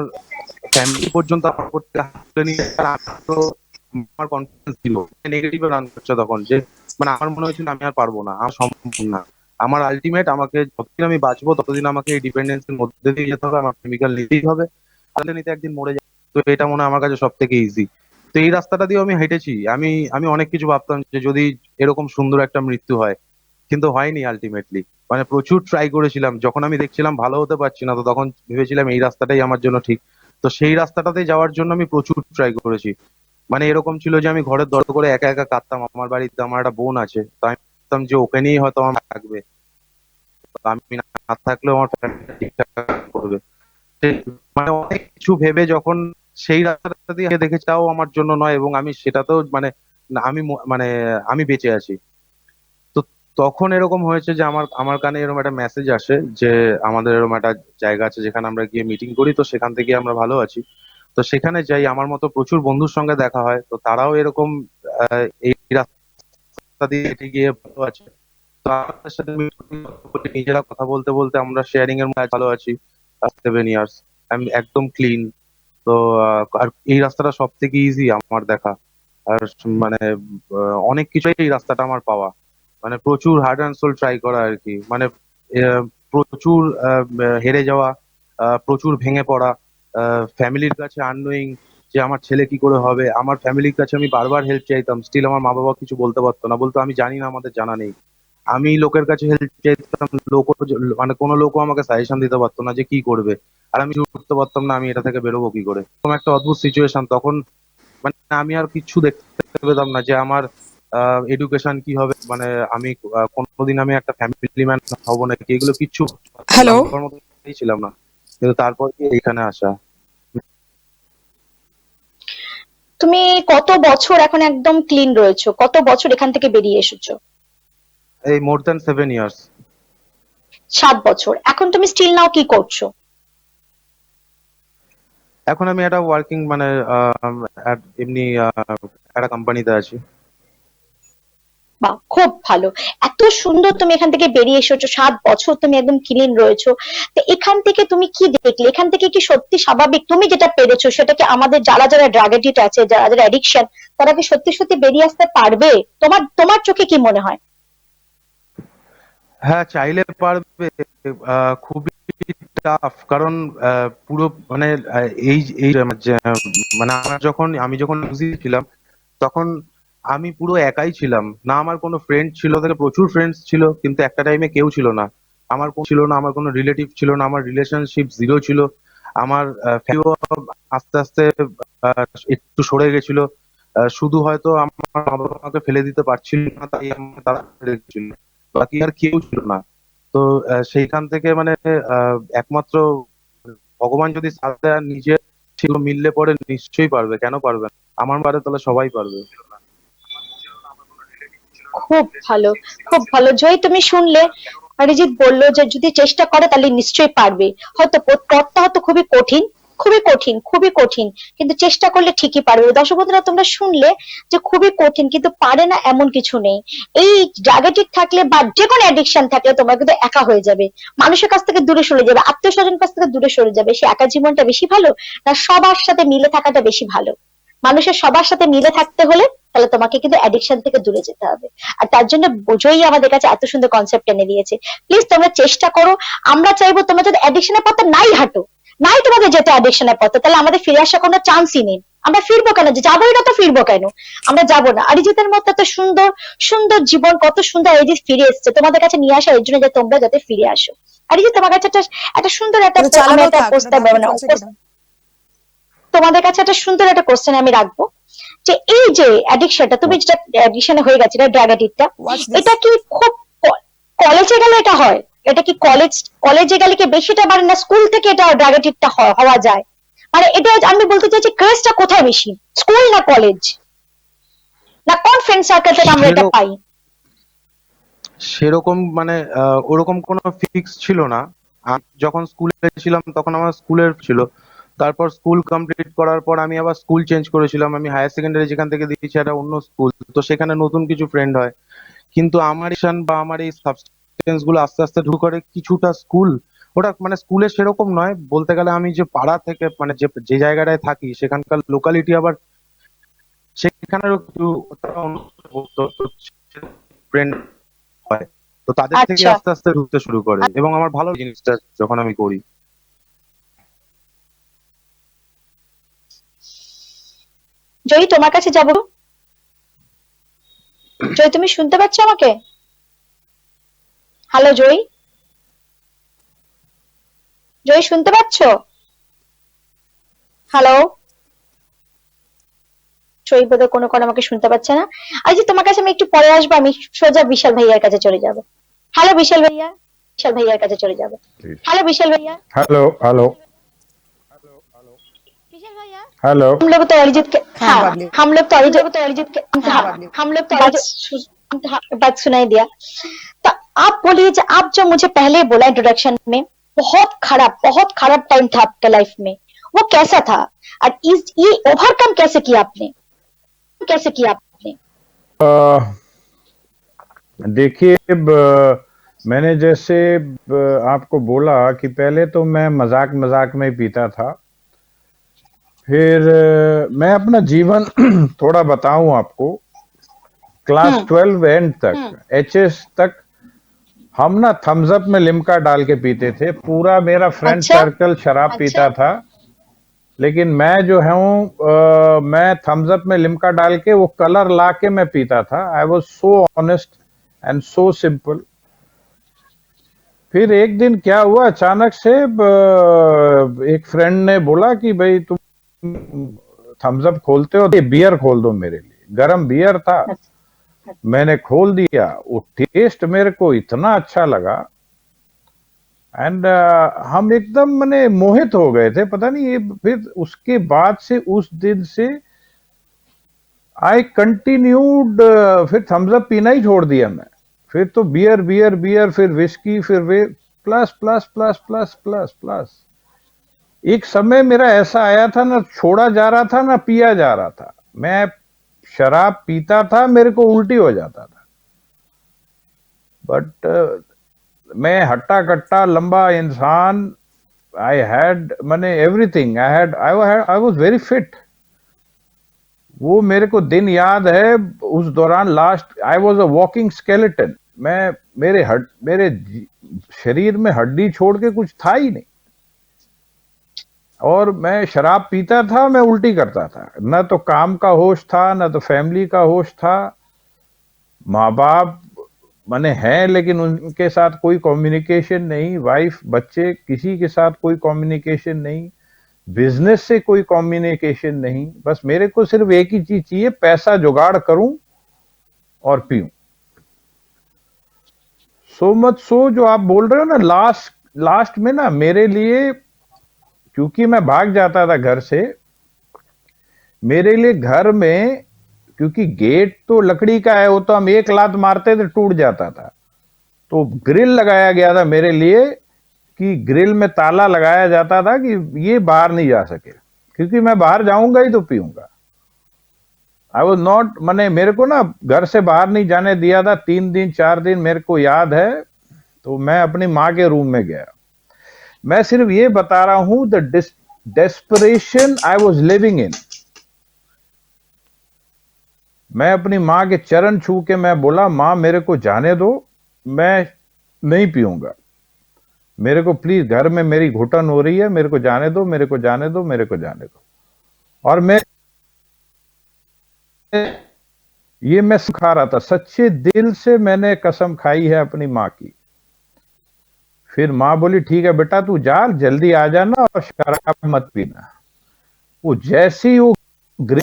ফ্যামিলি পর্যন্ত আমার করতে হাত তুলে নিয়ে, আর আমি তো আমার কনফিডেন্স দিল নেগেটিভে রান করছে তখন, যে মানে আমার মনে হয়েছিল আমি আর পারবো না, আমার সম্ভব না, আমার আলটিমেট, আমাকে যতদিন আমি বাঁচবো ততদিন আমাকে এই ডিপেন্ডেন্সির মধ্যে দিয়ে যেতে হবে, আমার কেমিক্যাল নিতেই হবে, তাহলে নিতে একদিন মরে যাবে। তো এটা মনে হয় আমার কাছে সব থেকে ইজি। তো এই রাস্তাটা দিয়েও আমি হেঁটেছি। আমি আমি অনেক কিছু ভাবতাম যে যদি এরকম সুন্দর একটা মৃত্যু হয়, কিন্তু হয়নি আলটিমেটলি। মানে প্রচুর ট্রাই করেছিলাম, যখন আমি দেখছিলাম ভালো হতে পারছি না, তো তখন ভেবেছিলাম এই রাস্তাটাই আমার জন্য ঠিক। তো সেই রাস্তাটাতে যাওয়ার জন্য আমি প্রচুর ট্রাই করেছি। মানে এরকম ছিল যে আমি ঘরের দরজা করে একা একা কাঁদতাম। আমার বাড়িতে আমার একটা বোন আছে, তো আমি ভাবতাম যে ওকে নিয়েই হয়তো আমার থাকবে, তো আমি না থাকলেও আমার ফ্যামিলি ঠিকঠাক করবে। মানে অনেক কিছু ভেবে যখন সেই রাস্তাটা দিয়ে দেখে চাও আমার জন্য নয়, এবং আমি সেটাতেও মানে না, আমি মানে আমি বেঁচে আছি। তো তখন এরকম হয়েছে যে আমার আমার কানে এরকম একটা মেসেজ আসে যে আমাদের এরকম একটা জায়গা আছে যেখানে আমরা গিয়ে মিটিং করি, তো সেখান থেকে আমরা ভালো আছি। তো সেখানে যাই, আমার মতো প্রচুর বন্ধুর সঙ্গে দেখা হয়, তো তারাও এরকম এই রাস্তা দিয়ে হেঁটে গিয়ে ভালো আছে। তো আমাদের সাথে meet করি, গল্প করি, নিজেরা কথা বলতে বলতে আমরা শেয়ারিং এর মধ্যে ভালো আছি। 7 ইয়ার্স আমি একদম ক্লিন। তো আর এই রাস্তাটা সব থেকে ইজি আমার দেখা। আর মানে অনেক কিছুই এই রাস্তাটা আমার পাওয়া, মানে প্রচুর হার্ড অ্যান্ড সোল ট্রাই করা আর কি। মানে প্রচুর হেরে যাওয়া, প্রচুর ভেঙে পড়া, ফ্যামিলির কাছে আননোয়িং যে আমার ছেলে কি করে হবে। আমার ফ্যামিলির কাছে আমি বারবার হেল্প চাইতাম, স্টিল আমার মা বাবা কিছু বলতে পারতো না, বলতো আমি জানি না, আমাদের জানা নেই। আমি লোকের কাছে হেল্প চাইতাম, লোক মানে কোনো লোকও আমাকে সাজেশন দিতে পারতো না যে কি করবে। আর আমি উঠতে পারতাম না আমি এটা থেকে বেরোবো কি করে। এরকম একটা অদ্ভুত সিচুয়েশন তখন। মানে আমি আর কিছু দেখতে পেতাম না যে আমার এডুকেশন কি হবে, মানে আমি কোনোদিন আমি একটা ফ্যামিলি ম্যান হবো নাকি, এগুলো কিচ্ছু ভাবতাম না, হ্যালো। আমি ভাবার মতো ছিলাম না। কিন্তু তারপর কি এইখানে আসা। তুমি কত বছর এখন একদম ক্লিন রয়েছো, কত বছর এখান থেকে বেরিয়ে এসেছো? এই মোর দ্যান 7 ইয়ার্স। 7 বছর। এখন তুমি স্টিল নাও কি করছো? এখন আমি একটা ওয়ার্কিং মানে এমনি একটা কোম্পানিতে আছি। বাহ, খুব ভালো। এত সুন্দর তুমি এখান থেকে বেরিয়ে এসেছো, 7 বছর তুমি একদম ক্লিন রয়েছো। তো এখান থেকে তুমি কি দেখলে? এখান থেকে কি সত্যি স্বাভাবিক তুমি যেটা পেরেছো সেটা কি আমাদের যারা যারা ড্রাগ এডিক্ট আছে, যারা যারা অ্যাডিকশন, তারা কি সত্যি সত্যি বেরিয়ে আসতে পারবে? তোমার তোমার চোখে কি মনে হয়? হ্যাঁ, চাইলে পারবে। খুবই টাফ, কারণ পুরো মানে এই এই মানে আমি যখন ইউজি ছিলাম, তখন আমি পুরো একাই ছিলাম। না আমার কোনো ফ্রেন্ড ছিল, থেকে প্রচুর ফ্রেন্ডস ছিল, কিন্তু একটা টাইমে কেউ ছিল না। আমার কোনো রিলেটিভ ছিল না, আমার রিলেশনশিপ জিরো ছিল। আমার ফ্যামিলিও আস্তে আস্তে একটু সরে গেছিল। শুধু হয়তো আমার মা বাবা আমাকে ফেলে দিতে পারছিল না, তাই আমার তারা রেখেছিল, বাকি আর কেউ ছিল না। তো সেইখান থেকে মানে একমাত্র ভগবান যদি সাথ দেয়, আর নিজে সেগুলো মিললে পরে নিশ্চয়ই পারবে, কেন পারবে না? আমার পারে তাহলে সবাই পারবে। খুব ভালো, খুব ভালো। জয়, তুমি শুনলে অরিজিৎ বললো যে যদি চেষ্টা করে তাহলে নিশ্চয়ই পারবে। হয়তো পথটা হয়তো খুবই কঠিন, খুবই কঠিন, খুবই কঠিন, কিন্তু চেষ্টা করলে ঠিকই পারবে। দর্শক বন্ধুরা, তোমরা শুনলে যে খুবই কঠিন, কিন্তু পারে না এমন কিছু নেই। এই ড্রাগ এডিক্ট থাকলে বা যে কোনো অ্যাডিকশন থাকলে তোমরা কিন্তু একা হয়ে যাবে, মানুষের কাছ থেকে দূরে সরে যাবে, আত্মীয় স্বজন কাছ থেকে দূরে সরে যাবে। সে একা জীবনটা বেশি ভালো না সবার সাথে মিলে থাকাটা বেশি ভালো? মানুষের সবার সাথে মিলে থাকতে হলে তাহলে তোমাকে কিন্তু অ্যাডিকশন থেকে দূরে যেতে হবে। আর তার জন্য বোঝই আমাদের কাছে এত সুন্দর কনসেপ্ট এনে দিয়েছে। প্লিজ তোমরা চেষ্টা করো। আমরা চাইবো তোমরা যদি অ্যাডিকশনের পথে নাই হাঁটো, নাই তোমাদের যেতে অ্যাডিকশনের পথে, তাহলে আমাদের ফিরে আসার কোনো চান্সই নেই। আমরা ফিরবো কেন? যে যাবোই না তো ফিরবো কেন? আমরা যাবো না। অরিজিতের মতো এত সুন্দর সুন্দর জীবন, কত সুন্দর অরিজিৎ ফিরে এসছে, তোমাদের কাছে নিয়ে আসা এর জন্য যে তোমরা যাতে ফিরে আসো। অরিজিৎ, তোমার কাছে একটা একটা সুন্দর একটা ওটা আমি চালানো একটা থাক, ওটা প্রস্তাব দারুণ মানে চলছে কিনা। তোমাদের কাছে একটা সুন্দর একটা কোশ্চেন আমি রাখবো, যে এই যে অ্যাডিকশনটা তুমি যেটা অ্যাডিকশনে হয়ে গেছে, ড্রাগ এডিক্টটা, ওয়াচ দিস। এটা কি খুব কলেজে গেলে এটা হয়? এটা কি কলেজে গেলে কি বেশিটা বাড়ে, না স্কুল থেকে এটা ড্রাগ এডিক্টটা হওয়া যায়? মানে এটা আমি বলতে চাইছি ক্রেজটা কোথায় বেশি, স্কুল না কলেজ, না কোন ফ্রেন্ড সার্কেল থেকে আমরা এটা পাই? সেরকম মানে ওরকম কোনো ফিক্স ছিল না। আমি যখন স্কুলে ছিলাম তখন আমার স্কুলের ছিল। তারপর স্কুল কমপ্লিট করার পর আমি আবার স্কুল চেঞ্জ করেছিলাম। আমি হায়ার সেকেন্ডারি যেখান থেকে দিয়েছি একটা অন্য স্কুল, তো সেখানে নতুন কিছু ফ্রেন্ড হয়। কিন্তু আমার ইশান বা আমার এই সাবস্টেন্স গুলো আস্তে আস্তে ঢুকে করে কিছুটা স্কুল। ওটা মানে স্কুলে সেরকম নয় বলতে গেলে, আমি যে পাড়া থেকে মানে যে যে জায়গাটায় থাকি সেখানকার লোকালিটি আবার সেখানেরও কিছু ফ্রেন্ড হয়। তো তাদের থেকে আচ্ছা, আস্তে আস্তে ঢুকতে শুরু করে, এবং আমার ভালো জিনিসটা যখন আমি করি। জয়ী তোমার কাছে যাবো। জয়ী, তুমি শুনতে পাচ্ছ আমাকে? হ্যালো জয়ী, জয়ী শুনতে পাচ্ছ? হ্যালো। জয়ী বোধহয় কোনো কোনো আমাকে শুনতে পাচ্ছে না। আর যে তোমার কাছে আমি একটু পরে আসবো, আমি সোজা বিশাল ভাইয়ার কাছে চলে যাবো। হ্যালো বিশাল ভাইয়া, বিশাল ভাইয়ার কাছে চলে যাবো। हेलो विशाल भैया। हेलो हेलो विशाल भैया, हेलो। हम लोग तो अरिजीत के, হ্যাঁ हाँ বাবলি। हम लोग तो अरिजीत के, হ্যাঁ हाँ বাবলি। हम लोग तो बात सुनाई दिया। तो आप बोलिए जो आप जो मुझे पहले बोला इंट्रोडक्शन में, बहुत खराब टाइम था आपके लाइफ में, वो कैसा था? और ये ओवरकम कैसे किया आपने, कैसे किया आपने? देखिए, मैंने जैसे आपको बोला कि पहले तो मैं मजाक मजाक में ही पीता था। फिर मैं अपना जीवन थोड़ा बताऊं आपको। क्लास 12 एंड तक, एचएस तक, हम ना थम्स अप में लिम्का डाल के पीते थे। पूरा मेरा फ्रेंड अच्छा, सर्कल शराब पीता था, लेकिन मैं जो हूँ मैं थम्स अप में लिम्का डाल के वो कलर ला के मैं पीता था। I was so honest and so simple. फिर एक दिन क्या हुआ, अचानक से एक फ्रेंड ने बोला कि भाई तुम थम्स अप खोलते हो, ये बियर खोल दो मेरे लिए। गरम बियर था, मैंने खोल दिया। वो टेस्ट मेरे को इतना अच्छा लगा, एंड हम एकदम मैंने मोहित हो गए थे, पता नहीं ये। फिर उसके बाद से, उस दिन से आई कंटिन्यूड, फिर थम्स अप पीना ही छोड़ दिया मैं। फिर तो बियर बियर बियर, फिर विस्की, फिर way plus plus plus plus plus plus. एक समय मेरा ऐसा आया था, ना छोड़ा जा रहा था ना पिया जा रहा था। मैं शराब पीता था, मेरे को उल्टी हो जाता था। बट मैं हट्टा कट्टा लंबा इंसान, आई हैड मैंने everything, I was very fit. वो मेरे को दिन याद है, उस दौरान last I was a walking skeleton. मैं मेरे शरीर में हड्डी छोड़ के कुछ था ही नहीं। और मैं शराब पीता था, मैं उल्टी करता था। ना तो काम का होश था, ना तो फैमिली का होश था। माँ बाप माने हैं, लेकिन उनके साथ कोई कम्युनिकेशन नहीं। वाइफ बच्चे किसी के साथ कोई कम्युनिकेशन नहीं। बिजनेस से कोई कम्युनिकेशन नहीं। बस मेरे को सिर्फ एक ही चीज चाहिए, पैसा जुगाड़ करूं और पीऊं। सो मच सो जो आप बोल रहे हो ना, लास्ट में ना मेरे लिए, क्योंकि मैं भाग जाता था घर से, मेरे लिए घर में, क्योंकि गेट तो लकड़ी का है, वो तो हम एक लात मारते थे टूट जाता था। तो ग्रिल लगाया गया था मेरे लिए, कि ग्रिल में ताला लगाया जाता था कि ये बाहर नहीं जा सके, क्योंकि मैं बाहर जाऊंगा ही तो पीऊंगा। आई वॉज नॉट, मैंने मेरे को ना घर से बाहर नहीं जाने दिया था 3 दिन 4 दिन, मेरे को याद है। तो मैं अपनी माँ के रूम में गया। मैं सिर्फ ये बता रहा हूं, the desperation I was living in. मैं अपनी माँ के चरण छू के मैं बोला, माँ मेरे को जाने दो, मैं नहीं पीऊंगा। मेरे को प्लीज, घर में मेरी घुटन हो रही है, मेरे को जाने दो, मेरे को जाने दो, मेरे को जाने दो। और मैं खा रहा था, सच्चे दिल से मैंने कसम खाई है अपनी माँ की। फिर माँ बोली, ठीक है बेटा तू जा, जल्दी आ जाना और शराब मत पीना। वो जैसे ही वो ग्रिल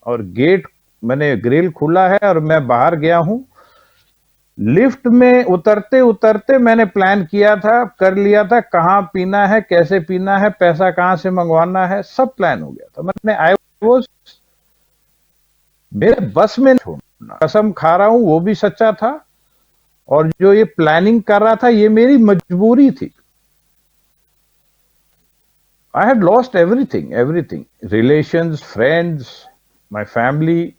और गेट, मैंने ग्रिल खुला है और मैं बाहर गया हूं। लिफ्ट में उतरते उतरते मैंने प्लान किया था, कर लिया था, कहाँ पीना है, कैसे पीना है, पैसा कहाँ से मंगवाना है, सब प्लान हो गया था। मैंने आई वाज, मेरे बस में छोड़ना, कसम खा रहा हूं, वो भी सच्चा था। और जो ये प्लानिंग कर रहा था, ये मेरी मजबूरी थी। I had lost everything, everything, relations, friends, my family.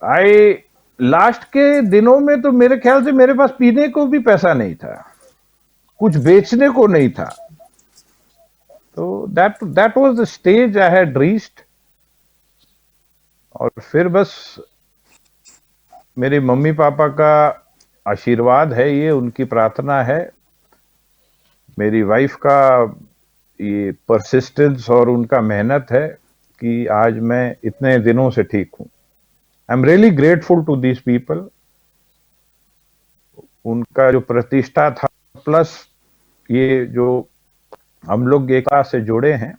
I last के दिनों में तो मेरे ख्याल से मेरे पास पीने को भी पैसा नहीं था, कुछ बेचने को नहीं था। तो that was the stage I had reached. और फिर बस मेरे मम्मी पापा का आशीर्वाद है, ये उनकी प्रार्थना है, मेरी वाइफ का ये परसिस्टेंस और उनका मेहनत है कि आज मैं इतने दिनों से ठीक हूं। I am really grateful to these people. उनका जो प्रतिष्ठा था, प्लस ये जो हम लोग एक क्लास से जुड़े हैं,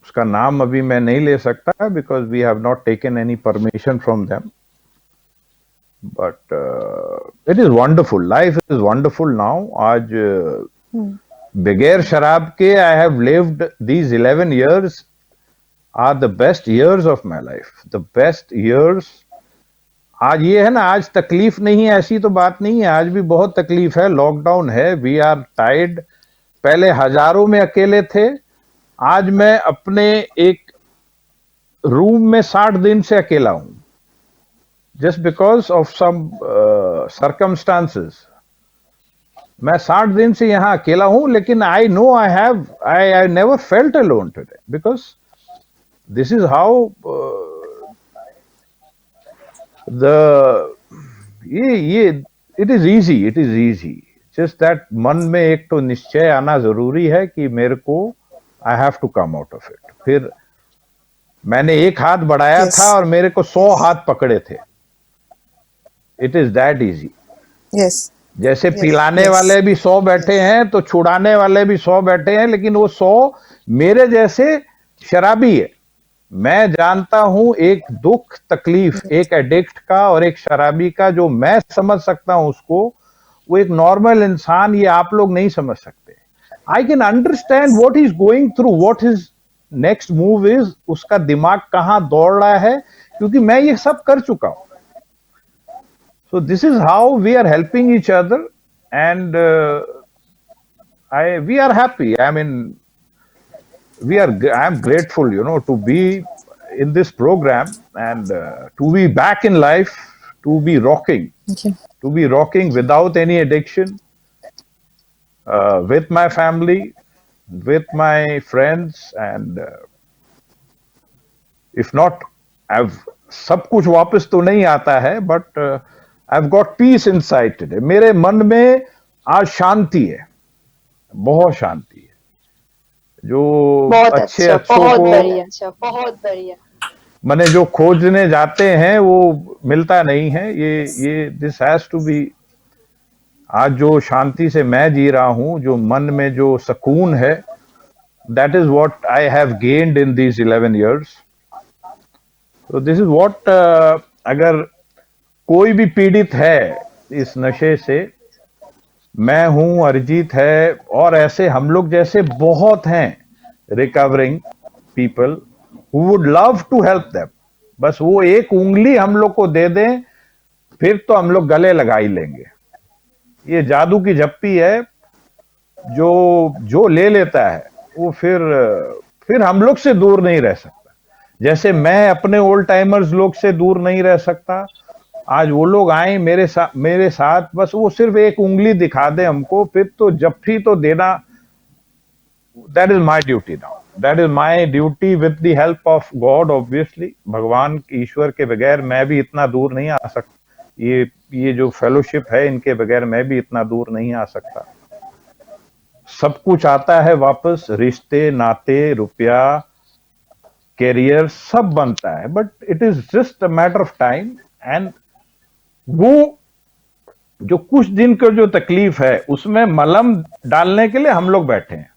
उसका नाम अभी मैं नहीं ले सकता, because we have not taken any permission from them. But it is wonderful, life is wonderful now. आज बगैर शराब के I have lived these 11 years are the best years of my life, the best years। आज ये है ना, आज तकलीफ नहीं है, ऐसी तो बात नहीं है, आज भी बहुत तकलीफ है, लॉकडाउन है, वी आर टाइड। पहले हजारों में अकेले थे, आज मैं अपने एक रूम में 60 दिन से अकेला हूं, just because of some circumstances. मैं 60 दिन से यहां अकेला हूं, लेकिन I know I never felt alone today, because this is how ये it is easy, just that मन में एक तो निश्चय आना जरूरी है कि मेरे को I have to come out of it। फिर मैंने एक हाथ बढ़ाया Yes. था और मेरे को 100 हाथ पकड़े थे। It is that easy। Yes जैसे Yes, पिलाने yes. वाले भी 100 बैठे हैं, तो छुड़ाने वाले भी 100 बैठे हैं, लेकिन वो 100 मेरे जैसे शराबी है। मैं जानता हूं एक दुख तकलीफ एक एडिक्ट का और एक शराबी का, जो मैं समझ सकता हूं उसको, वो एक नॉर्मल इंसान, ये आप लोग नहीं समझ सकते। I can understand what he is going through, what his next move is उसका दिमाग कहाँ दौड़ रहा है, क्योंकि मैं ये सब कर चुका हूं. So this is how we are helping each other, and we are happy. I mean, I am grateful, to be in this program, and to be back in life, to be rocking, without any addiction, with my family, with my friends, and if not, I've सब कुछ वापस तो नहीं आता है, but I've got peace inside today. मेरे मन में आज शांति है, बहुत शांति है. जो बहुत अच्छे अच्छा, अच्छों बहुत को बढ़िया, अच्छा, बहुत बढ़िया। मैंने जो खोजने जाते हैं वो मिलता नहीं है. ये दिस हैज टू बी. आज जो शांति से मैं जी रहा हूं, जो मन में जो सुकून है, that is what I have gained in these 11 years. So this is what अगर कोई भी पीड़ित है इस नशे से, मैं हूं, अरिजीत है, और ऐसे हम लोग जैसे बहुत हैं recovering people who would love to help them. बस वो एक उंगली हम लोग को दे दें, फिर तो हम लोग गले लगा ही लेंगे. ये जादू की झप्पी है, जो ले लेता है वो फिर हम लोग से दूर नहीं रह सकता. जैसे मैं अपने ओल्ड टाइमर्स लोग से दूर नहीं रह सकता, आज वो लोग आए मेरे साथ, बस वो सिर्फ एक उंगली दिखा दे हमको, फिर तो जप्फी तो देना. That is my duty now. That is my duty with the help of God. Obviously भगवान ईश्वर के बगैर मैं भी इतना दूर नहीं आ सकता. ये जो फेलोशिप है, इनके बगैर मैं भी इतना दूर नहीं आ सकता. सब कुछ आता है वापस, रिश्ते, नाते, रुपया, कैरियर, सब बनता है, but it is just a matter of time. And वो जो कुछ दिन का जो तकलीफ है, उसमें मलहम डालने के लिए हम लोग बैठे हैं,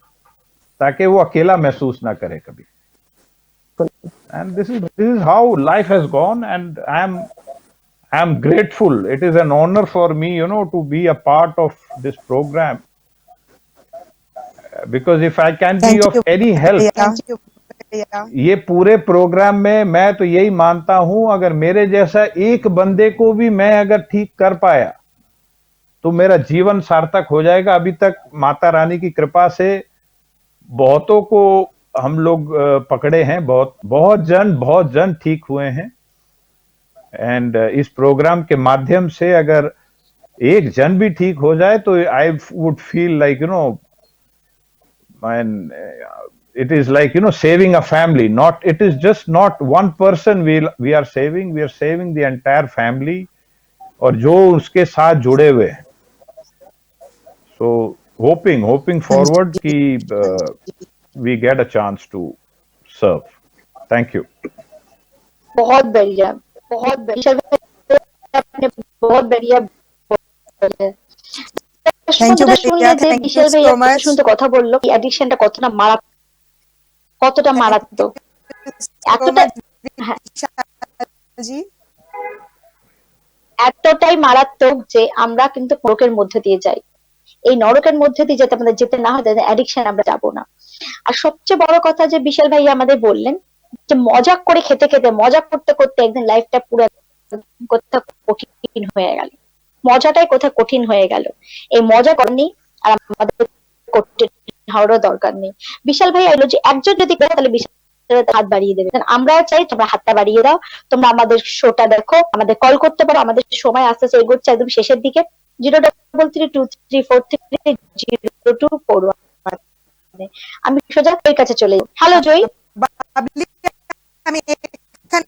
ताकि वो अकेला महसूस ना करे कभी. And this is how life has gone, and I am grateful. It is an honour for me, to be a part of this programme, because if I can be of any help ये पूरे programme में, मैं तो यही मानता हूं, अगर मेरे जैसा एक बंदे को भी मैं अगर ठीक कर पाया तो मेरा जीवन सार्थक हो जाएगा. अभी तक माता रानी की कृपा से बहुतों को हम लोग पकड़े हैं, बहुत जन ठीक हुए हैं. एंड इस प्रोग्राम के माध्यम से अगर एक जन भी ठीक हो जाए तो I would feel like it is like saving a family. It is just not one person we are saving the entire family, और जो उसके साथ जुड़े हुए हैं. So hoping forward कि we get a chance to serve. Thank you. बहुत बढ़िया, बहुत बढ़िया, आपने बहुत बढ़िया बोले। Thank you, শুনলে Bhaiya. যে Thank you বিশাল so ভাইয়া much. শুনতে কথা বললো কি অ্যাডিকশনটা কতটা মারাত্মক, এতটা, হ্যাঁ, জি, এতটাই মারাত্মক যে আমরা কিন্তু নরকের মধ্যে দিয়ে যাই। এই নরকের মধ্যে দিয়ে যাতে আমাদের যেতে না হয়, অ্যাডিকশন আমরা যাবো না। আর সবচেয়ে বড় কথা যে বিশাল ভাই আমাদের বললেন যে মজা করে খেতে খেতে, মজা করতে করতে একদিন লাইফটা পুরো কোথাও কঠিন হয়ে গেল, মজাটাই কোথাও কঠিন হয়ে গেল। এই মজা করেনি, আর আমাদের কঠিন হওয়ারও দরকার নেই। বিশাল ভাই এলো যে একজন যদি করে তাহলে বিশাল হাত বাড়িয়ে দেবে, আমরাও চাই তোমরা হাতটা বাড়িয়ে দাও, তোমরা আমাদের শোটা দেখো, আমাদের কল করতে পারো। আমাদের সময় আস্তে আস্তে এগোচ্ছে একদম শেষের দিকে। 03323430241। আমি সোজা ওই কাছে চলে যাই। হ্যালো জয়ী, বাবলি, আমি এখানে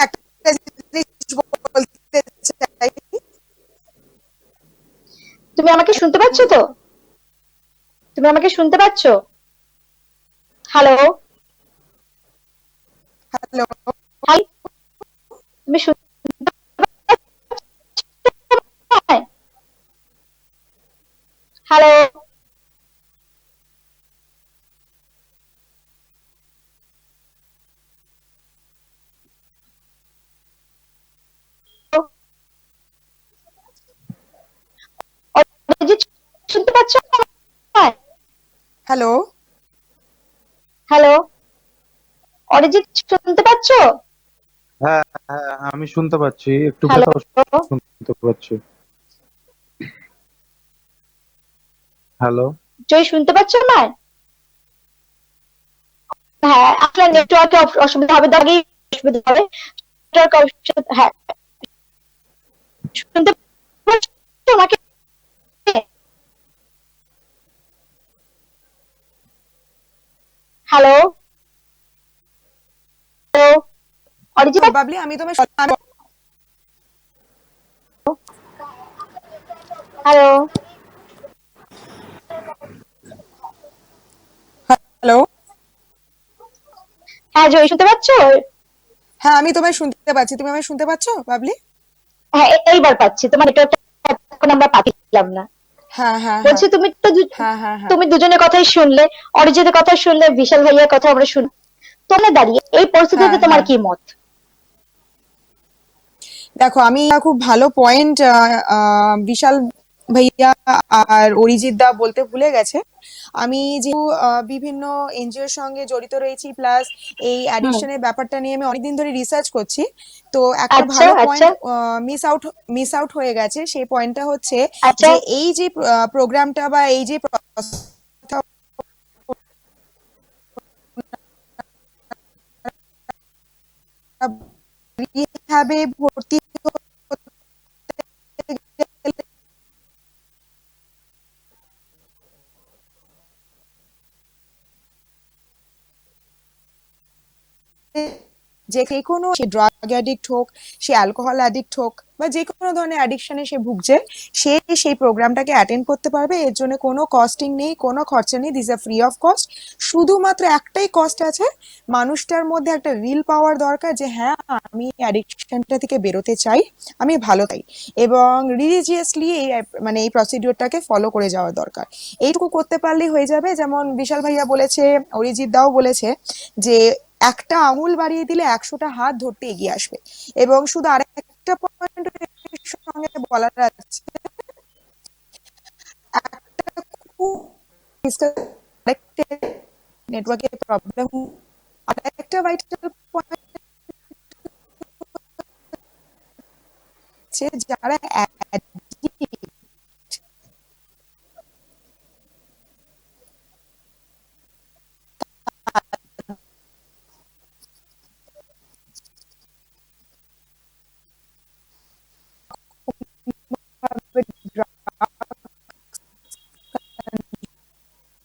একটা জিনিস বলতে চাই। তুমি আমাকে শুনতে পাচ্ছ তো? তুমি আমাকে শুনতে পাচ্ছ? হ্যালো, হ্যালো, হাই, তুমি হ্যালো, শুনতে পাচ্ছ? হ্যালো, হ্যালো, অরিজিৎ শুনতে পাচ্ছো? হ্যাঁ হ্যাঁ, আমি শুনতে পাচ্ছি, একটু হ্যালো, কোথাও শুনতে পাচ্ছি। হ্যালো। জয় শুনতে পাচ্ছো আমায়? হ্যাঁ, আসলে নেটওয়ার্কে অসুবিধা হবে, আগেই অসুবিধা হবে। নেটওয়ার্ক হ্যাঁ, শুনতে পাচ্ছো আমাকে? হ্যালো, হ্যালো, অরিজিৎ, বাবলি, আমি তোমায় হ্যালো, হ্যালো। হ্যাঁ জয় শুনতে পাচ্ছো? হ্যাঁ, আমি তোমায় শুনতে পাচ্ছি, তুমি আমায় শুনতে পাচ্ছো বাবলি? হ্যাঁ, এইবার পাচ্ছি, তোমার নেটওয়ার্কটা এখন আমরা পাচ্ছিলাম না। হ্যাঁ হ্যাঁ হ্যাঁ বলছি তুমি তো হ্যাঁ হ্যাঁ হ্যাঁ তুমি দুজনের কথাই শুনলে, অরিজিতের কথা শুনলে, বিশাল ভাইয়ার কথা আমরা শুন, তোমরা দাঁড়িয়ে এই পরিস্থিতিতে হ্যাঁ তোমার হ্যাঁ কি মত? দেখো, আমি খুব ভালো পয়েন্ট বিশাল ভাইয়া আর অরিজিৎ দা বলতে ভুলে গেছে। আমি যেহেতু বিভিন্ন এনজিওর সঙ্গে জড়িত রয়েছি, প্লাস এই হুম, অ্যাডিকশনের ব্যাপারটা নিয়ে আমি অনেকদিন ধরে রিসার্চ করছি। তো একটা আচ্ছা ভালো আচ্ছা পয়েন্ট মিস আউট হয়ে গেছে। সেই পয়েন্টটা হচ্ছে আচ্ছা, যে এই যে প্রোগ্রামটা বা এই যে রিহ্যাবে ভর্তি হতে যে কোনো, সে ড্রাগ অ্যাডিক্ট হোক, সে অ্যালকোহল অ্যাডিক্ট হোক, বা যে কোনো ধরনের অ্যাডিকশনে সে ভুগছে, সে সেই প্রোগ্রামটাকে অ্যাটেন্ড করতে পারবে। এর জন্য কোনো কস্টিং নেই, কোনো খরচা নেই, this are free of cost. শুধুমাত্র একটাই কস্ট আছে, মানুষটার মধ্যে একটা রিল পাওয়ার দরকার যে হ্যাঁ, আমি অ্যাডিকশনটা থেকে বেরোতে চাই, আমি ভালো চাই, এবং রিলিজিয়াসলি এই মানে এই প্রসিডিওরটাকে ফলো করে যাওয়ার দরকার। এইটুকু করতে পারলেই হয়ে যাবে। যেমন বিশাল ভাইয়া বলেছে, অরিজিৎ দাও বলেছে যে একটা আঙুল বাড়িয়ে দিলে 100টা হাত ধরতে এগিয়ে আসবে। এবং শুধু আরেকটা পয়েন্ট সঙ্গে বলার আছে, একটা খুব নেটওয়ার্কের প্রবলেম, আর একটা ভাইটাল পয়েন্ট হচ্ছে যারা addict,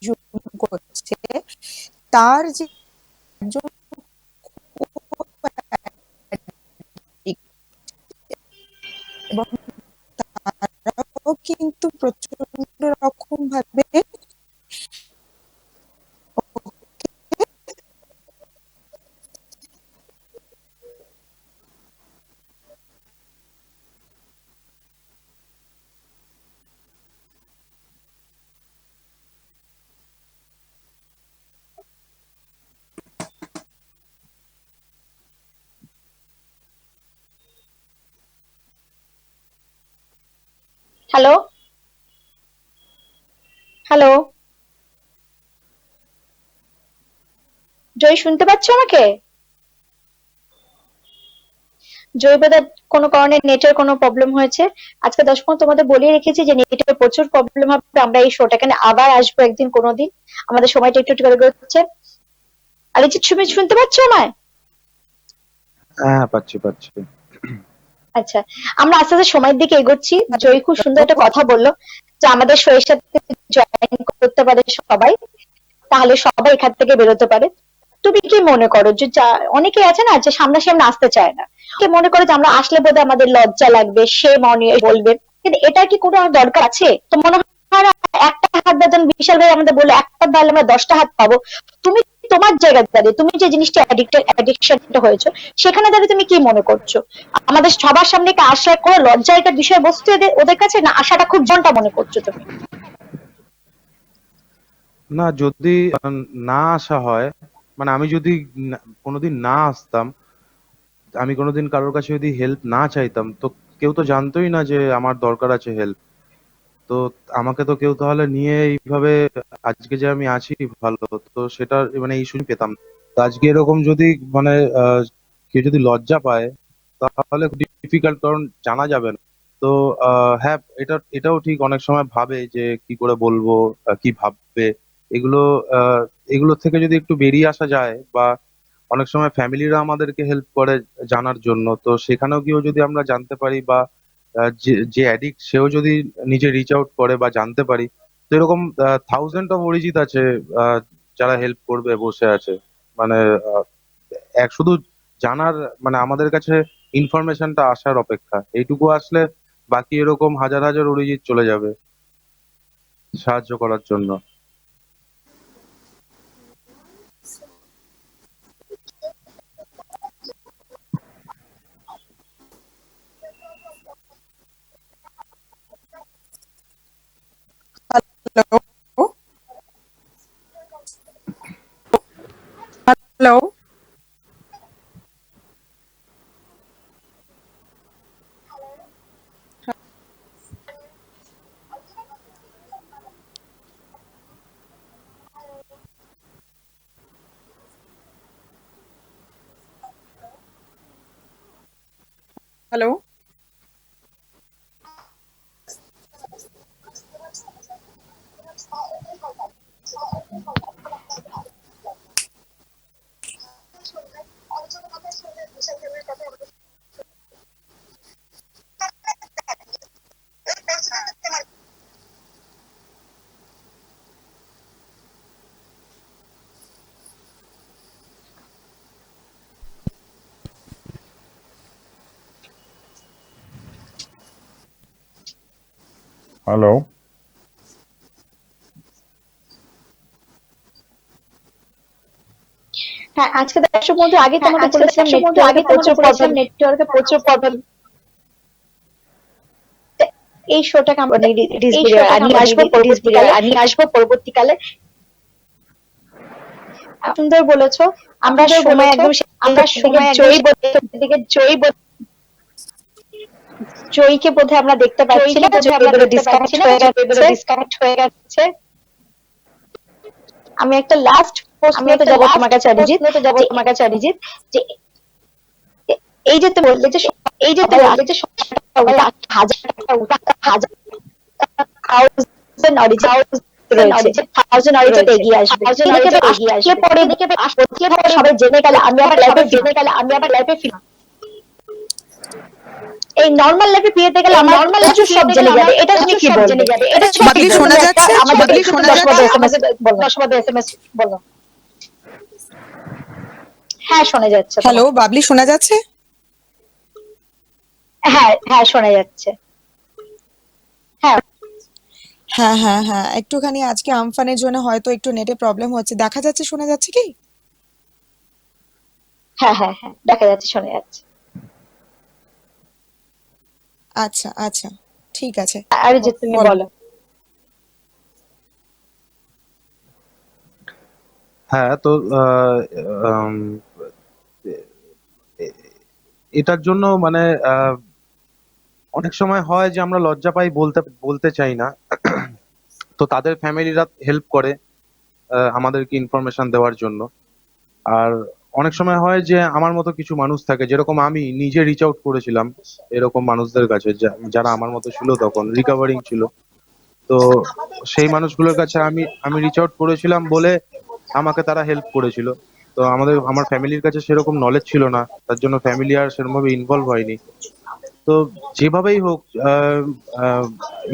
consume করছে, তার যে একজন addict, এবং তারাও কিন্তু প্রচন্ড রকম ভাবে হ্যালো, হ্যালো, জয় শুনতে পাচ্ছ আমাকে? জয় বোধহয় কোনো কারণে নেটের কোনো প্রবলেম হয়েছে। আজকে 10 মিনিট তোমাদের বলে রেখেছি যে নেটের প্রচুর প্রবলেম হবে, আমরা এই শোটা এখানে আবার আসবো একদিন কোনোদিন, আমাদের সময়টা একটু একটু করে হচ্ছে। অরিজিৎ তুমি শুনতে পাচ্ছ আমায়? হ্যাঁ হ্যাঁ, পাচ্ছি পাচ্ছি। আচ্ছা, আমরা আস্তে আস্তে সময়ের দিকে এগোচ্ছি। জয় খুব সুন্দর একটা কথা বললো যে আমাদের শোয়ের সাথে জয়েন করতে পারে সবাই, তাহলে সবাই এখান থেকে বেরোতে পারে। তুমি কি মনে করো যে অনেকে আছে না যে সামনাসামনি আসতে চায় না, কে মনে করে যে আমরা আসলে বোধহয় আমাদের লজ্জা লাগবে, সে মনে বলবে, কিন্তু এটা কি কোনো দরকার আছে? তো মনে হয় না একটা হাত বেতন বিশাল ভাই আমাদের বললো একটা তাহলে আমরা 10টা হাত পাবো। তুমি তোমার জায়গায় দাঁড়িয়ে তুমি যে জিনিসটা অ্যাডিকশনটা হয়েছো, সেখানে দাঁড়িয়ে তুমি কি মনে করছো? আমাদের সবার সামনে কি আসার কোনো লজ্জা একটা বিষয়বস্তু ওদের কাছে, না আশাটা খুব জনটা মনে করছো তুমি? না, যদি না আসা হয়, মানে আমি যদি কোনোদিন না আসতাম, আমি কোনোদিন কারোর কাছে যদি হেল্প না চাইতাম, তো কেউ তো জানতোই না যে আমার দরকার আছে হেল্প। তো আমাকে তো কেউ তাহলে নিয়ে এইভাবে আজকে যে আমি আছি ভালো, তো সেটা মানে এই সুযোগ পেতাম না। তো আজকে এরকম যদি মানে কেউ যদি লজ্জা পায় তাহলে ডিফিকাল্ট, কারণ জানা যাবে না। তো হ্যাঁ, এটাও ঠিক, অনেক সময় ভাবে যে কি করে বলবো, কি ভাববে, এগুলো এগুলো থেকে যদি একটু বেরিয়ে আসা যায়, বা অনেক সময় ফ্যামিলিরা আমাদেরকে হেল্প করে জানার জন্য, তো সেখানেও গিয়েও যদি আমরা জানতে পারি, বা যে যে অ্যাডিক্ট সেও যদি নিজে রিচ আউট করে বা জানতে পারি, তো এরকম থাউজেন্ড অফ অরিজিৎ আছে আহ, যারা হেল্প করবে বসে আছে। মানে আহ, এক শুধু জানার, মানে আমাদের কাছে ইনফরমেশনটা আসার অপেক্ষা, এইটুকু আসলে বাকি এরকম হাজার হাজার অরিজিৎ চলে যাবে সাহায্য করার জন্য। Hello, hello, hello. हेलो। হ্যাঁ, আজকে দর্শক বন্ধু, আগে তোমাকে বলেছিলাম নেটওয়ার্কে প্রচুর প্রবলেম। এই শোটাকে আমরা নিয়ে আসবো পরবর্তীকালে। সুন্দর বলেছো। আমরা সময় একদম জয়ীকে বোধহয় আমরা দেখতে পাচ্ছি না, ডিসকানেক্ট হয়ে গেছে। আমি একটা লাস্ট প্রশ্নতে যাবো তোমার কাছে অরিজিৎ, যে এই যে তুমি বললে যে হাজার থাউজেন্ড অরিজিৎ এগিয়ে আসবে, পরে সবাই জেনে গেলে আমি আবার লাইফে ফিরব। এই নর্মাল লাইফে ফিরতে গেলে আমার প্রচুর সব জেনে যাবে, এটা তুমি কি বলবে? এটা বাবলি শোনা যাচ্ছে? আমাদের বাবলি শোনা যাচ্ছে? এসএমএস বলো। হ্যাঁ, শোনা যাচ্ছে হ্যালো, তোমাকে। বাবলি শোনা যাচ্ছে? হ্যাঁ হ্যাঁ, শোনা যাচ্ছে। হ্যাঁ হ্যাঁ, হ্যাঁ, হ্যাঁ, একটুখানি আজকে আমফানের জন্য হয়তো একটু নেটে প্রবলেম হচ্ছে। দেখা যাচ্ছে, শোনা যাচ্ছে কি? হ্যাঁ হ্যাঁ হ্যাঁ, দেখা যাচ্ছে, শোনা যাচ্ছে। আচ্ছা, আচ্ছা, ঠিক আছে। আর যে তুমি বলো। বলো। হ্যাঁ, তো আম, এ- এটার জন্য মানে আহ, অনেক সময় হয় যে আমরা লজ্জা পাই, বলতে বলতে চাই না। তো তাদের ফ্যামিলিরা হেল্প করে আমাদেরকে ইনফরমেশন দেওয়ার জন্য। আর অনেক সময় হয় যে আমার মতো কিছু মানুষ থাকে, যেরকম আমি নিজে রিচ আউট করেছিলাম এরকম মানুষদের কাছে, যারা আমার মতো ছিল, তখন রিকভারিং ছিল। তো সেই মানুষগুলোর কাছে আমি আমি রিচ আউট করেছিলাম বলে আমাকে তারা হেল্প করেছিল। তো আমার ফ্যামিলির কাছে সেরকম নলেজ ছিল না, তার জন্য ফ্যামিলি আর সেরকমভাবে ইনভলভ হয়নি। তো যেভাবেই হোক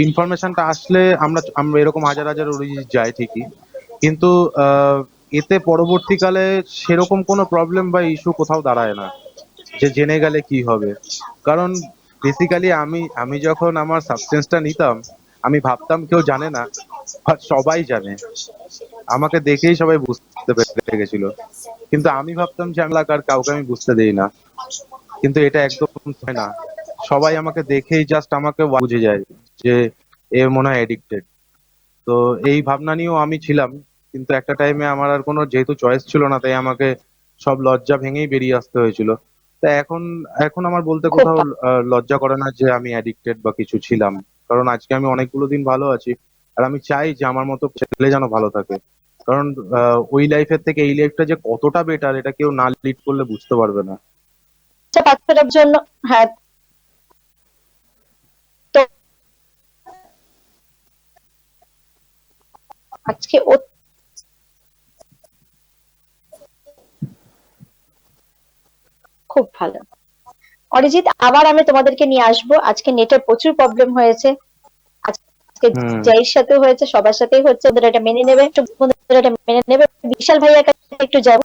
ইনফরমেশনটা আসলে আমরা আমরা এরকম হাজার হাজার অরিজিৎ যায় ঠিকই, কিন্তু আহ, এতে পরবর্তীকালে সেরকম কোনো প্রবলেম বা ইস্যু কোথাও দাঁড়ায় না যে জেনে গেলে কি হবে। কারণ বেসিক্যালি আমি আমি যখন আমার সাবস্টেন্সটা নিতাম, আমি ভাবতাম কেউ জানে না, but সবাই জানে। আমাকে দেখেই সবাই বুঝতে পেরে গেছিল, কিন্তু আমি ভাবতাম যে আমি এলাকার কাউকে আমি বুঝতে দেই না। কিন্তু এটা একদম হয় না, সবাই আমাকে দেখেই জাস্ট আমাকে বুঝে যায় যে এ মনে হয় এডিক্টেড। তো এই ভাবনা নিয়েও আমি ছিলাম, কিন্তু একটা টাইমে আমার আর কোনো যেহেতু চয়েস ছিল না, তাই আমাকে সব লজ্জা ভেঙেই বেরিয়ে আসতে হয়েছিল। তা এখন এখন আমার বলতে খুব কোথাও লজ্জা করে না যে আমি অ্যাডিক্টেড বা কিছু ছিলাম, কারণ আজকে আমি অনেকগুলো দিন ভালো আছি। আর আমি চাই যে আমার মতো ছেলে যেন ভালো থাকে। কারণ ওই লাইফের থেকে এই লাইফটা যে কতটা বেটার এটা কেউ না লিড করলে বুঝতে পারবে না। বাচ্চাটার জন্য, হ্যাঁ, তো আজকে ও খুব ভালো। অরিজিৎ, আবার আমি তোমাদেরকে নিয়ে আসবো। আজকে নেটের প্রচুর প্রবলেম হয়েছে, আজকে জয়ের সাথেও হয়েছে, সবার সাথেই হচ্ছে। ওদের এটা মেনে নেবে, বন্ধুরা এটা মেনে নেবে। বিশাল ভাইয়ার কাছে একটু যাবো।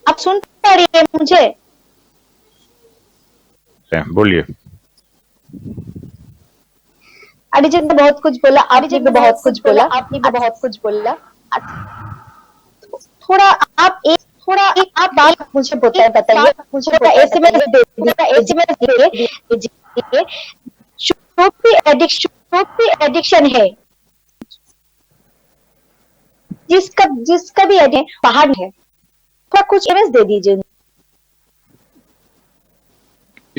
आप सुन पा रही है मुझे? बोलिए। अरिजीत ने बहुत कुछ बोला, आपने भी बहुत कुछ बोला, आपने भी बहुत कुछ बोला। थोड़ा आप आप बात मुझे बताइए, मुझे एसएमएस दे दीजिए। जो भी एडिक्शन है, जिसका भी एडिक्शन बाहर है, थोड़ा कुछ एसएमएस दे दीजिए।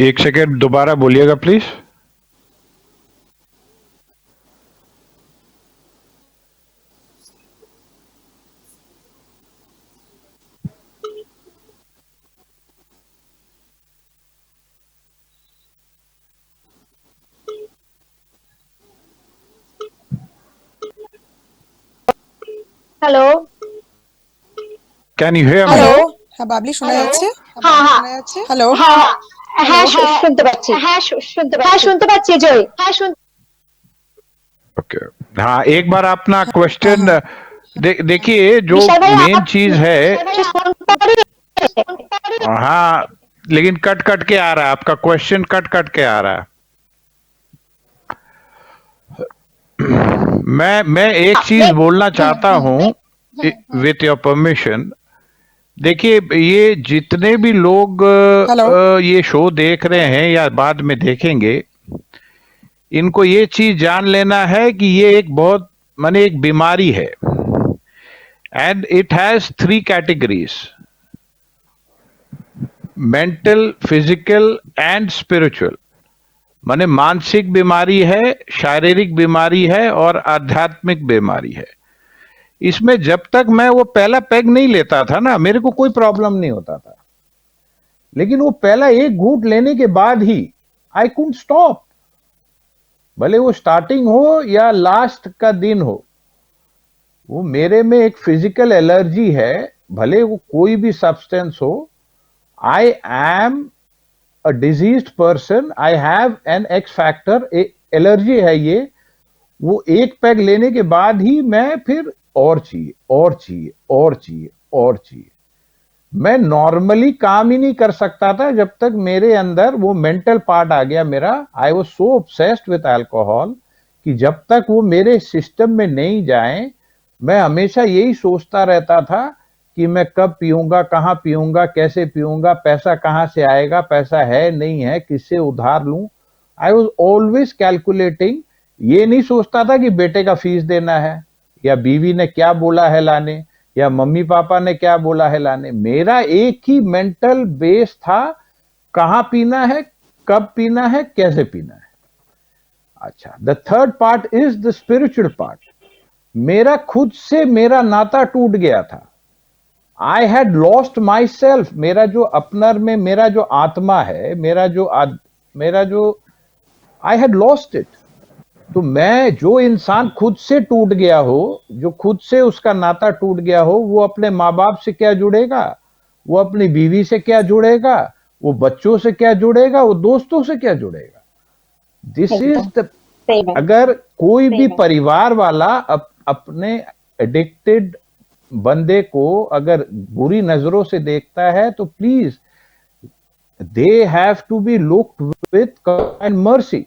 एक सेकेंड दोबारा बोलिएगा please. Hello, can you hear me? Hello, হ্যাঁ বাবলি, শোনা যাচ্ছে? হ্যাঁ হ্যাঁ হ্যালো, হ্যাঁ হ্যাঁ শুনতে পাচ্ছি, হ্যাঁ শুনতে পাচ্ছি জয়, হ্যাঁ ओके, हाँ एक बार अपना क्वेश्चन हाँ। देखिए जो विशाल भाई, मेन आप- चीज है। सुन पा रही है? हाँ लेकिन कट कट के आ रहा है आपका क्वेश्चन, कट कट के आ रहा है। मैं एक चीज बोलना चाहता हूँ विथ योर परमिशन। देखिए ये जितने भी लोग हेलो। ये शो देख रहे हैं या बाद में देखेंगे, इनको ये चीज जान लेना है कि ये एक बहुत माने एक बीमारी है and it has 3 categories: mental, physical and spiritual. माने मानसिक बीमारी है, शारीरिक बीमारी है और आध्यात्मिक बीमारी है। इसमें जब तक मैं वो पहला पैग नहीं लेता था ना, मेरे को कोई प्रॉब्लम नहीं होता था, लेकिन वो पहला एक घूंट लेने के बाद ही आई कुडंट स्टॉप। भले वो स्टार्टिंग हो या लास्ट का दिन हो, वो मेरे में एक फिजिकल एलर्जी है, भले वो कोई भी सब्सटेंस हो। I am a diseased person, I have an x factor, allergy है ये। वो एक पैग लेने के बाद ही मैं फिर और चाहिए और चाहिए और चाहिए और चाहिए। मैं नॉर्मली काम ही नहीं कर सकता था जब तक मेरे अंदर वो मेंटल पार्ट आ गया मेरा। I was so obsessed with alcohol कि जब तक वो मेरे सिस्टम में नहीं जाए, मैं हमेशा यही सोचता रहता था कि मैं कब पीऊंगा, कहाँ पीऊंगा, कैसे पीऊंगा, पैसा कहाँ से आएगा, पैसा है नहीं है, किससे उधार लूं। I was always calculating. ये नहीं सोचता था कि बेटे का फीस देना है या बीवी ने क्या बोला है लाने या मम्मी पापा ने क्या बोला है लाने। मेरा एक ही मेंटल बेस था, कहाँ पीना है, कब पीना है, कैसे पीना है। अच्छा, the third part is the spiritual part. मेरा खुद से मेरा नाता टूट गया था। I had lost my self. मेरा जो अपनर में मेरा जो आत्मा है, मेरा जो आई हैड लॉस्ट इट। तो मैं जो इंसान खुद से टूट गया हो, जो खुद से उसका नाता टूट गया हो, वो अपने माँ बाप से क्या जुड़ेगा, वो अपनी बीवी से क्या जुड़ेगा, वो बच्चों से क्या जुड़ेगा, वो दोस्तों से क्या जुड़ेगा। दिस इज द, अगर कोई भी परिवार वाला अपने एडिक्टेड बंदे को अगर बुरी नजरों से देखता है तो please they have to be looked with kind mercy.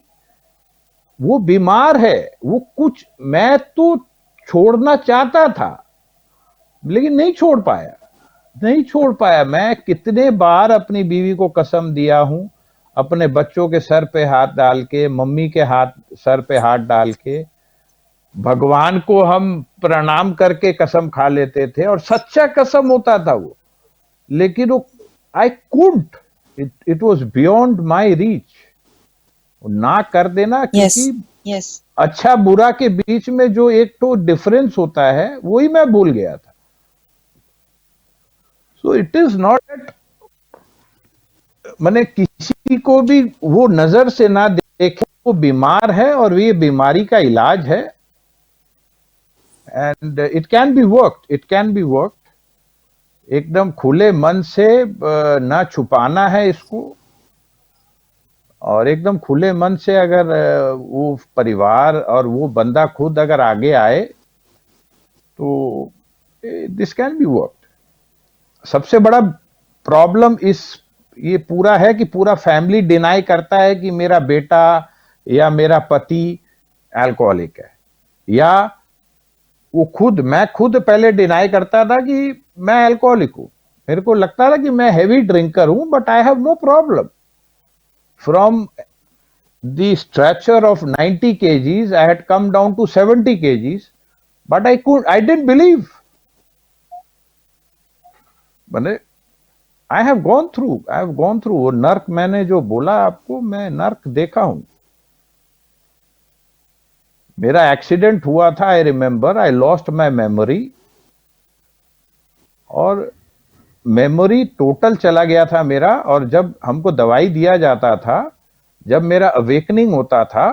वो बीमार है, वो कुछ, मैं तो छोड़ना चाहता था लेकिन नहीं छोड़ पाया। मैं कितने बार अपनी बीवी को कसम दिया हूं, अपने बच्चों के सर पे हाथ डाल के, मम्मी के सर पे हाथ डाल के, भगवान को हम प्रणाम करके कसम खा लेते थे और सच्चा कसम होता था वो, लेकिन वो I couldn't, it was beyond my reach. ना कर देना, क्योंकि यस। अच्छा बुरा के बीच में जो एक तो डिफरेंस होता है वही मैं भूल गया था। So it is not that मैंने किसी को भी वो नजर से ना देखे वो बीमार है और ये बीमारी का इलाज है, and it can be worked, it can be worked. एकदम खुले मन से ना छुपाना है इसको, और एकदम खुले मन से अगर वो परिवार और वो बंदा खुद अगर आगे आए तो दिस कैन बी वर्कड। सबसे बड़ा प्रॉब्लम इस ये पूरा है कि पूरा फैमिली डिनाई करता है कि मेरा बेटा या मेरा पति अल्कोहलिक है, या वो मैं खुद पहले डिनाई करता था कि मैं अल्कोहलिक हूं। मेरे को लगता था कि मैं हेवी ड्रिंकर हूं, but I have no problem. From the stature of 90 kgs, I had come down to 70 kgs, but I didn't believe. मैंने I have gone through वो नर्क, मैंने जो बोला आपको, मैं नर्क देखा हूं। मेरा एक्सीडेंट हुआ था, I remember, I lost my memory, और मेमोरी टोटल चला गया था मेरा। और जब हमको दवाई दिया जाता था, जब मेरा अवेकनिंग होता था,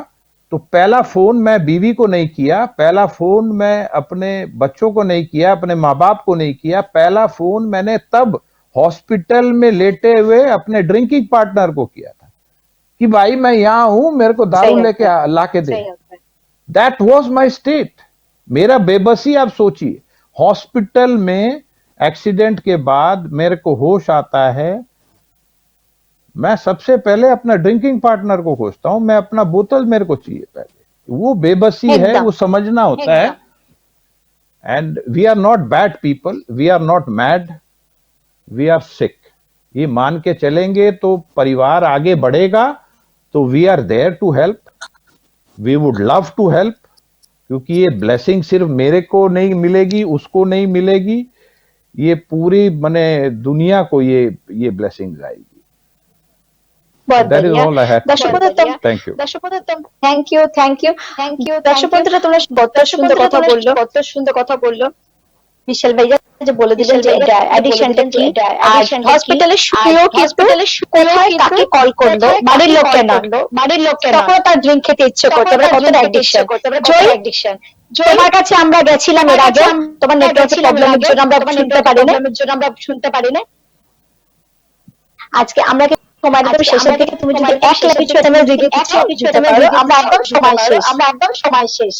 तो पहला फोन मैं बीवी को नहीं किया, पहला फोन मैं अपने बच्चों को नहीं किया, अपने माँ बाप को नहीं किया, पहला फोन मैंने तब हॉस्पिटल में लेटे हुए अपने ड्रिंकिंग पार्टनर को किया था कि भाई मैं यहां हूं, मेरे को दारू लेके ला के दे। That was my state. मेरा बेबसी आप सोचिए, हॉस्पिटल में एक्सीडेंट के बाद मेरे को होश आता है, मैं सबसे पहले अपना ड्रिंकिंग पार्टनर को खोजता हूं, मैं अपना बोतल मेरे को चाहिए पहले। वो बेबसी है, वो समझना होता है। And we are not bad people, we are not mad, we are sick. ये मान के चलेंगे तो परिवार आगे बढ़ेगा, तो we are there to help, we would love to help, क्योंकि ये ब्लेसिंग सिर्फ मेरे को नहीं मिलेगी, उसको नहीं मिलेगी, ये पूरी माने दुनिया को ये ब्लेसिंग्स आएगी। बहुत That is बढ़िया। all I had to দর্শক say. বন্ধুরা, Thank you. থ্যাংক ইউ দর্শক বন্ধুরা, তোমরা কত সুন্দর কথা বললো। বিশাল ভাইয়া যে বলে দিলেন যে এটা অ্যাডিকশনটা কি, আর হসপিটালে শুয়েও কিন্তু কোথায় কাকে কল করলো, বাড়ির লোককে না, তখন তার ড্রিঙ্ক খেতে ইচ্ছে করতে, আমরা কতটা অ্যাডিকশন। তোমার কাছে আমরা গেছিলাম এর আগে, তোমার নেটওয়ার্কের প্রবলেমের জন্য আমরা শুনতে পারি না। আজকে আমরা সময় দেব শেষের দিকে, তুমি যদি এক লাখ কিছু তোমার রিভিউ দিতে পারো, আমরা একদম সময় শেষ।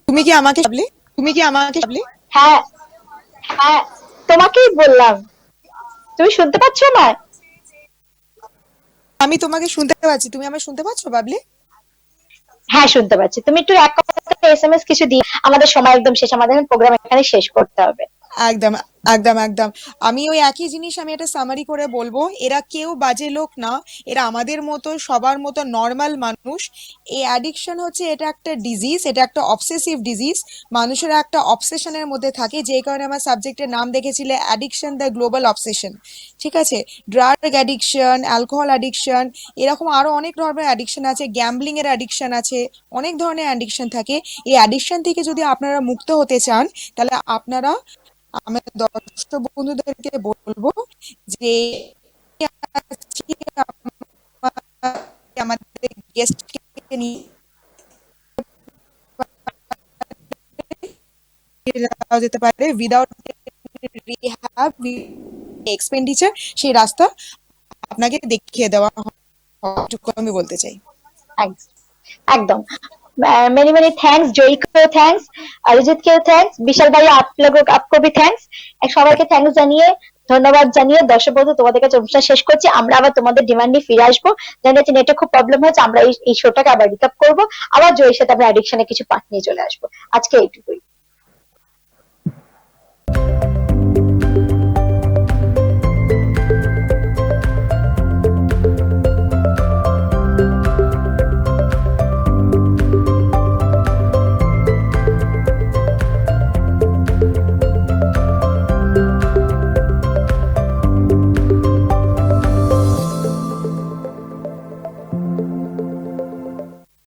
তুমি কি আমাকে ভাবলে? হ্যাঁ হ্যাঁ, তোমাকেই বললাম, তুমি শুনতে পাচ্ছ না? আমি তোমাকে শুনতে পাচ্ছি, তুমি আমায় শুনতে পাচ্ছ বাবলি? হ্যাঁ শুনতে পাচ্ছি। তুমি একটু এক কথা এসএমএস কিছু দিয়ে, আমাদের সময় একদম শেষ, আমাদের প্রোগ্রাম এখানে শেষ করতে হবে। একদম একদম। আমি ওই একই জিনিস আমি একটা সামারি করে বলবো, এরা কেউ বাজে লোক না, এরা আমাদের মতো সবার মতো নর্মাল মানুষ। এই অ্যাডিকশন হচ্ছে, এটা একটা ডিজিজ, এটা একটা অবসেসিভ ডিজিজ। মানুষেরা একটা অবসেশনের মধ্যে থাকে, যে কারণে আমার সাবজেক্টের নাম দেখেছিলে অ্যাডিকশন দ্য গ্লোবাল অবসেশন। ঠিক আছে, ড্রাগ অ্যাডিকশন, অ্যালকোহল অ্যাডিকশন, এরকম আরো অনেক ধরনের অ্যাডিকশন আছে, গ্যাম্বলিং এর অ্যাডিকশন আছে, অনেক ধরনের অ্যাডিকশন থাকে। এই অ্যাডিকশন থেকে যদি আপনারা মুক্ত হতে চান, তাহলে আপনারা, আমি দর্শক বন্ধুদেরকে বলবো যে আমাদের গেস্টকে নিয়ে যেতে পারে উইদাউট রিহ্যাব এক্সপেন্ডিচার, সেই রাস্তা আপনাকে দেখিয়ে দেওয়া হবে, আমি বলতে চাই। একদম। मेनी मेनी थैंक्स, জয়ী को थैंक्स, अरिजीत के थैंक्स, विशाल भाई आपको भी थैंक्स। সবাইকে থ্যাঙ্কস জানিয়ে, ধন্যবাদ জানিয়ে দর্শক বন্ধু তোমাদের কাছে অনুষ্ঠান শেষ করছি। আমরা আবার তোমাদের ডিমান্ড নিয়ে ফিরে আসবো। জানি যাচ্ছে নেটে খুব প্রবলেম হচ্ছে, আমরা এই শোটাকে আবার রিকাপ করবো, আবার জয়ের সাথে আমরা অ্যাডিকশনে কিছু পার্ট নিয়ে চলে আসবো। আজকে এইটুকুই।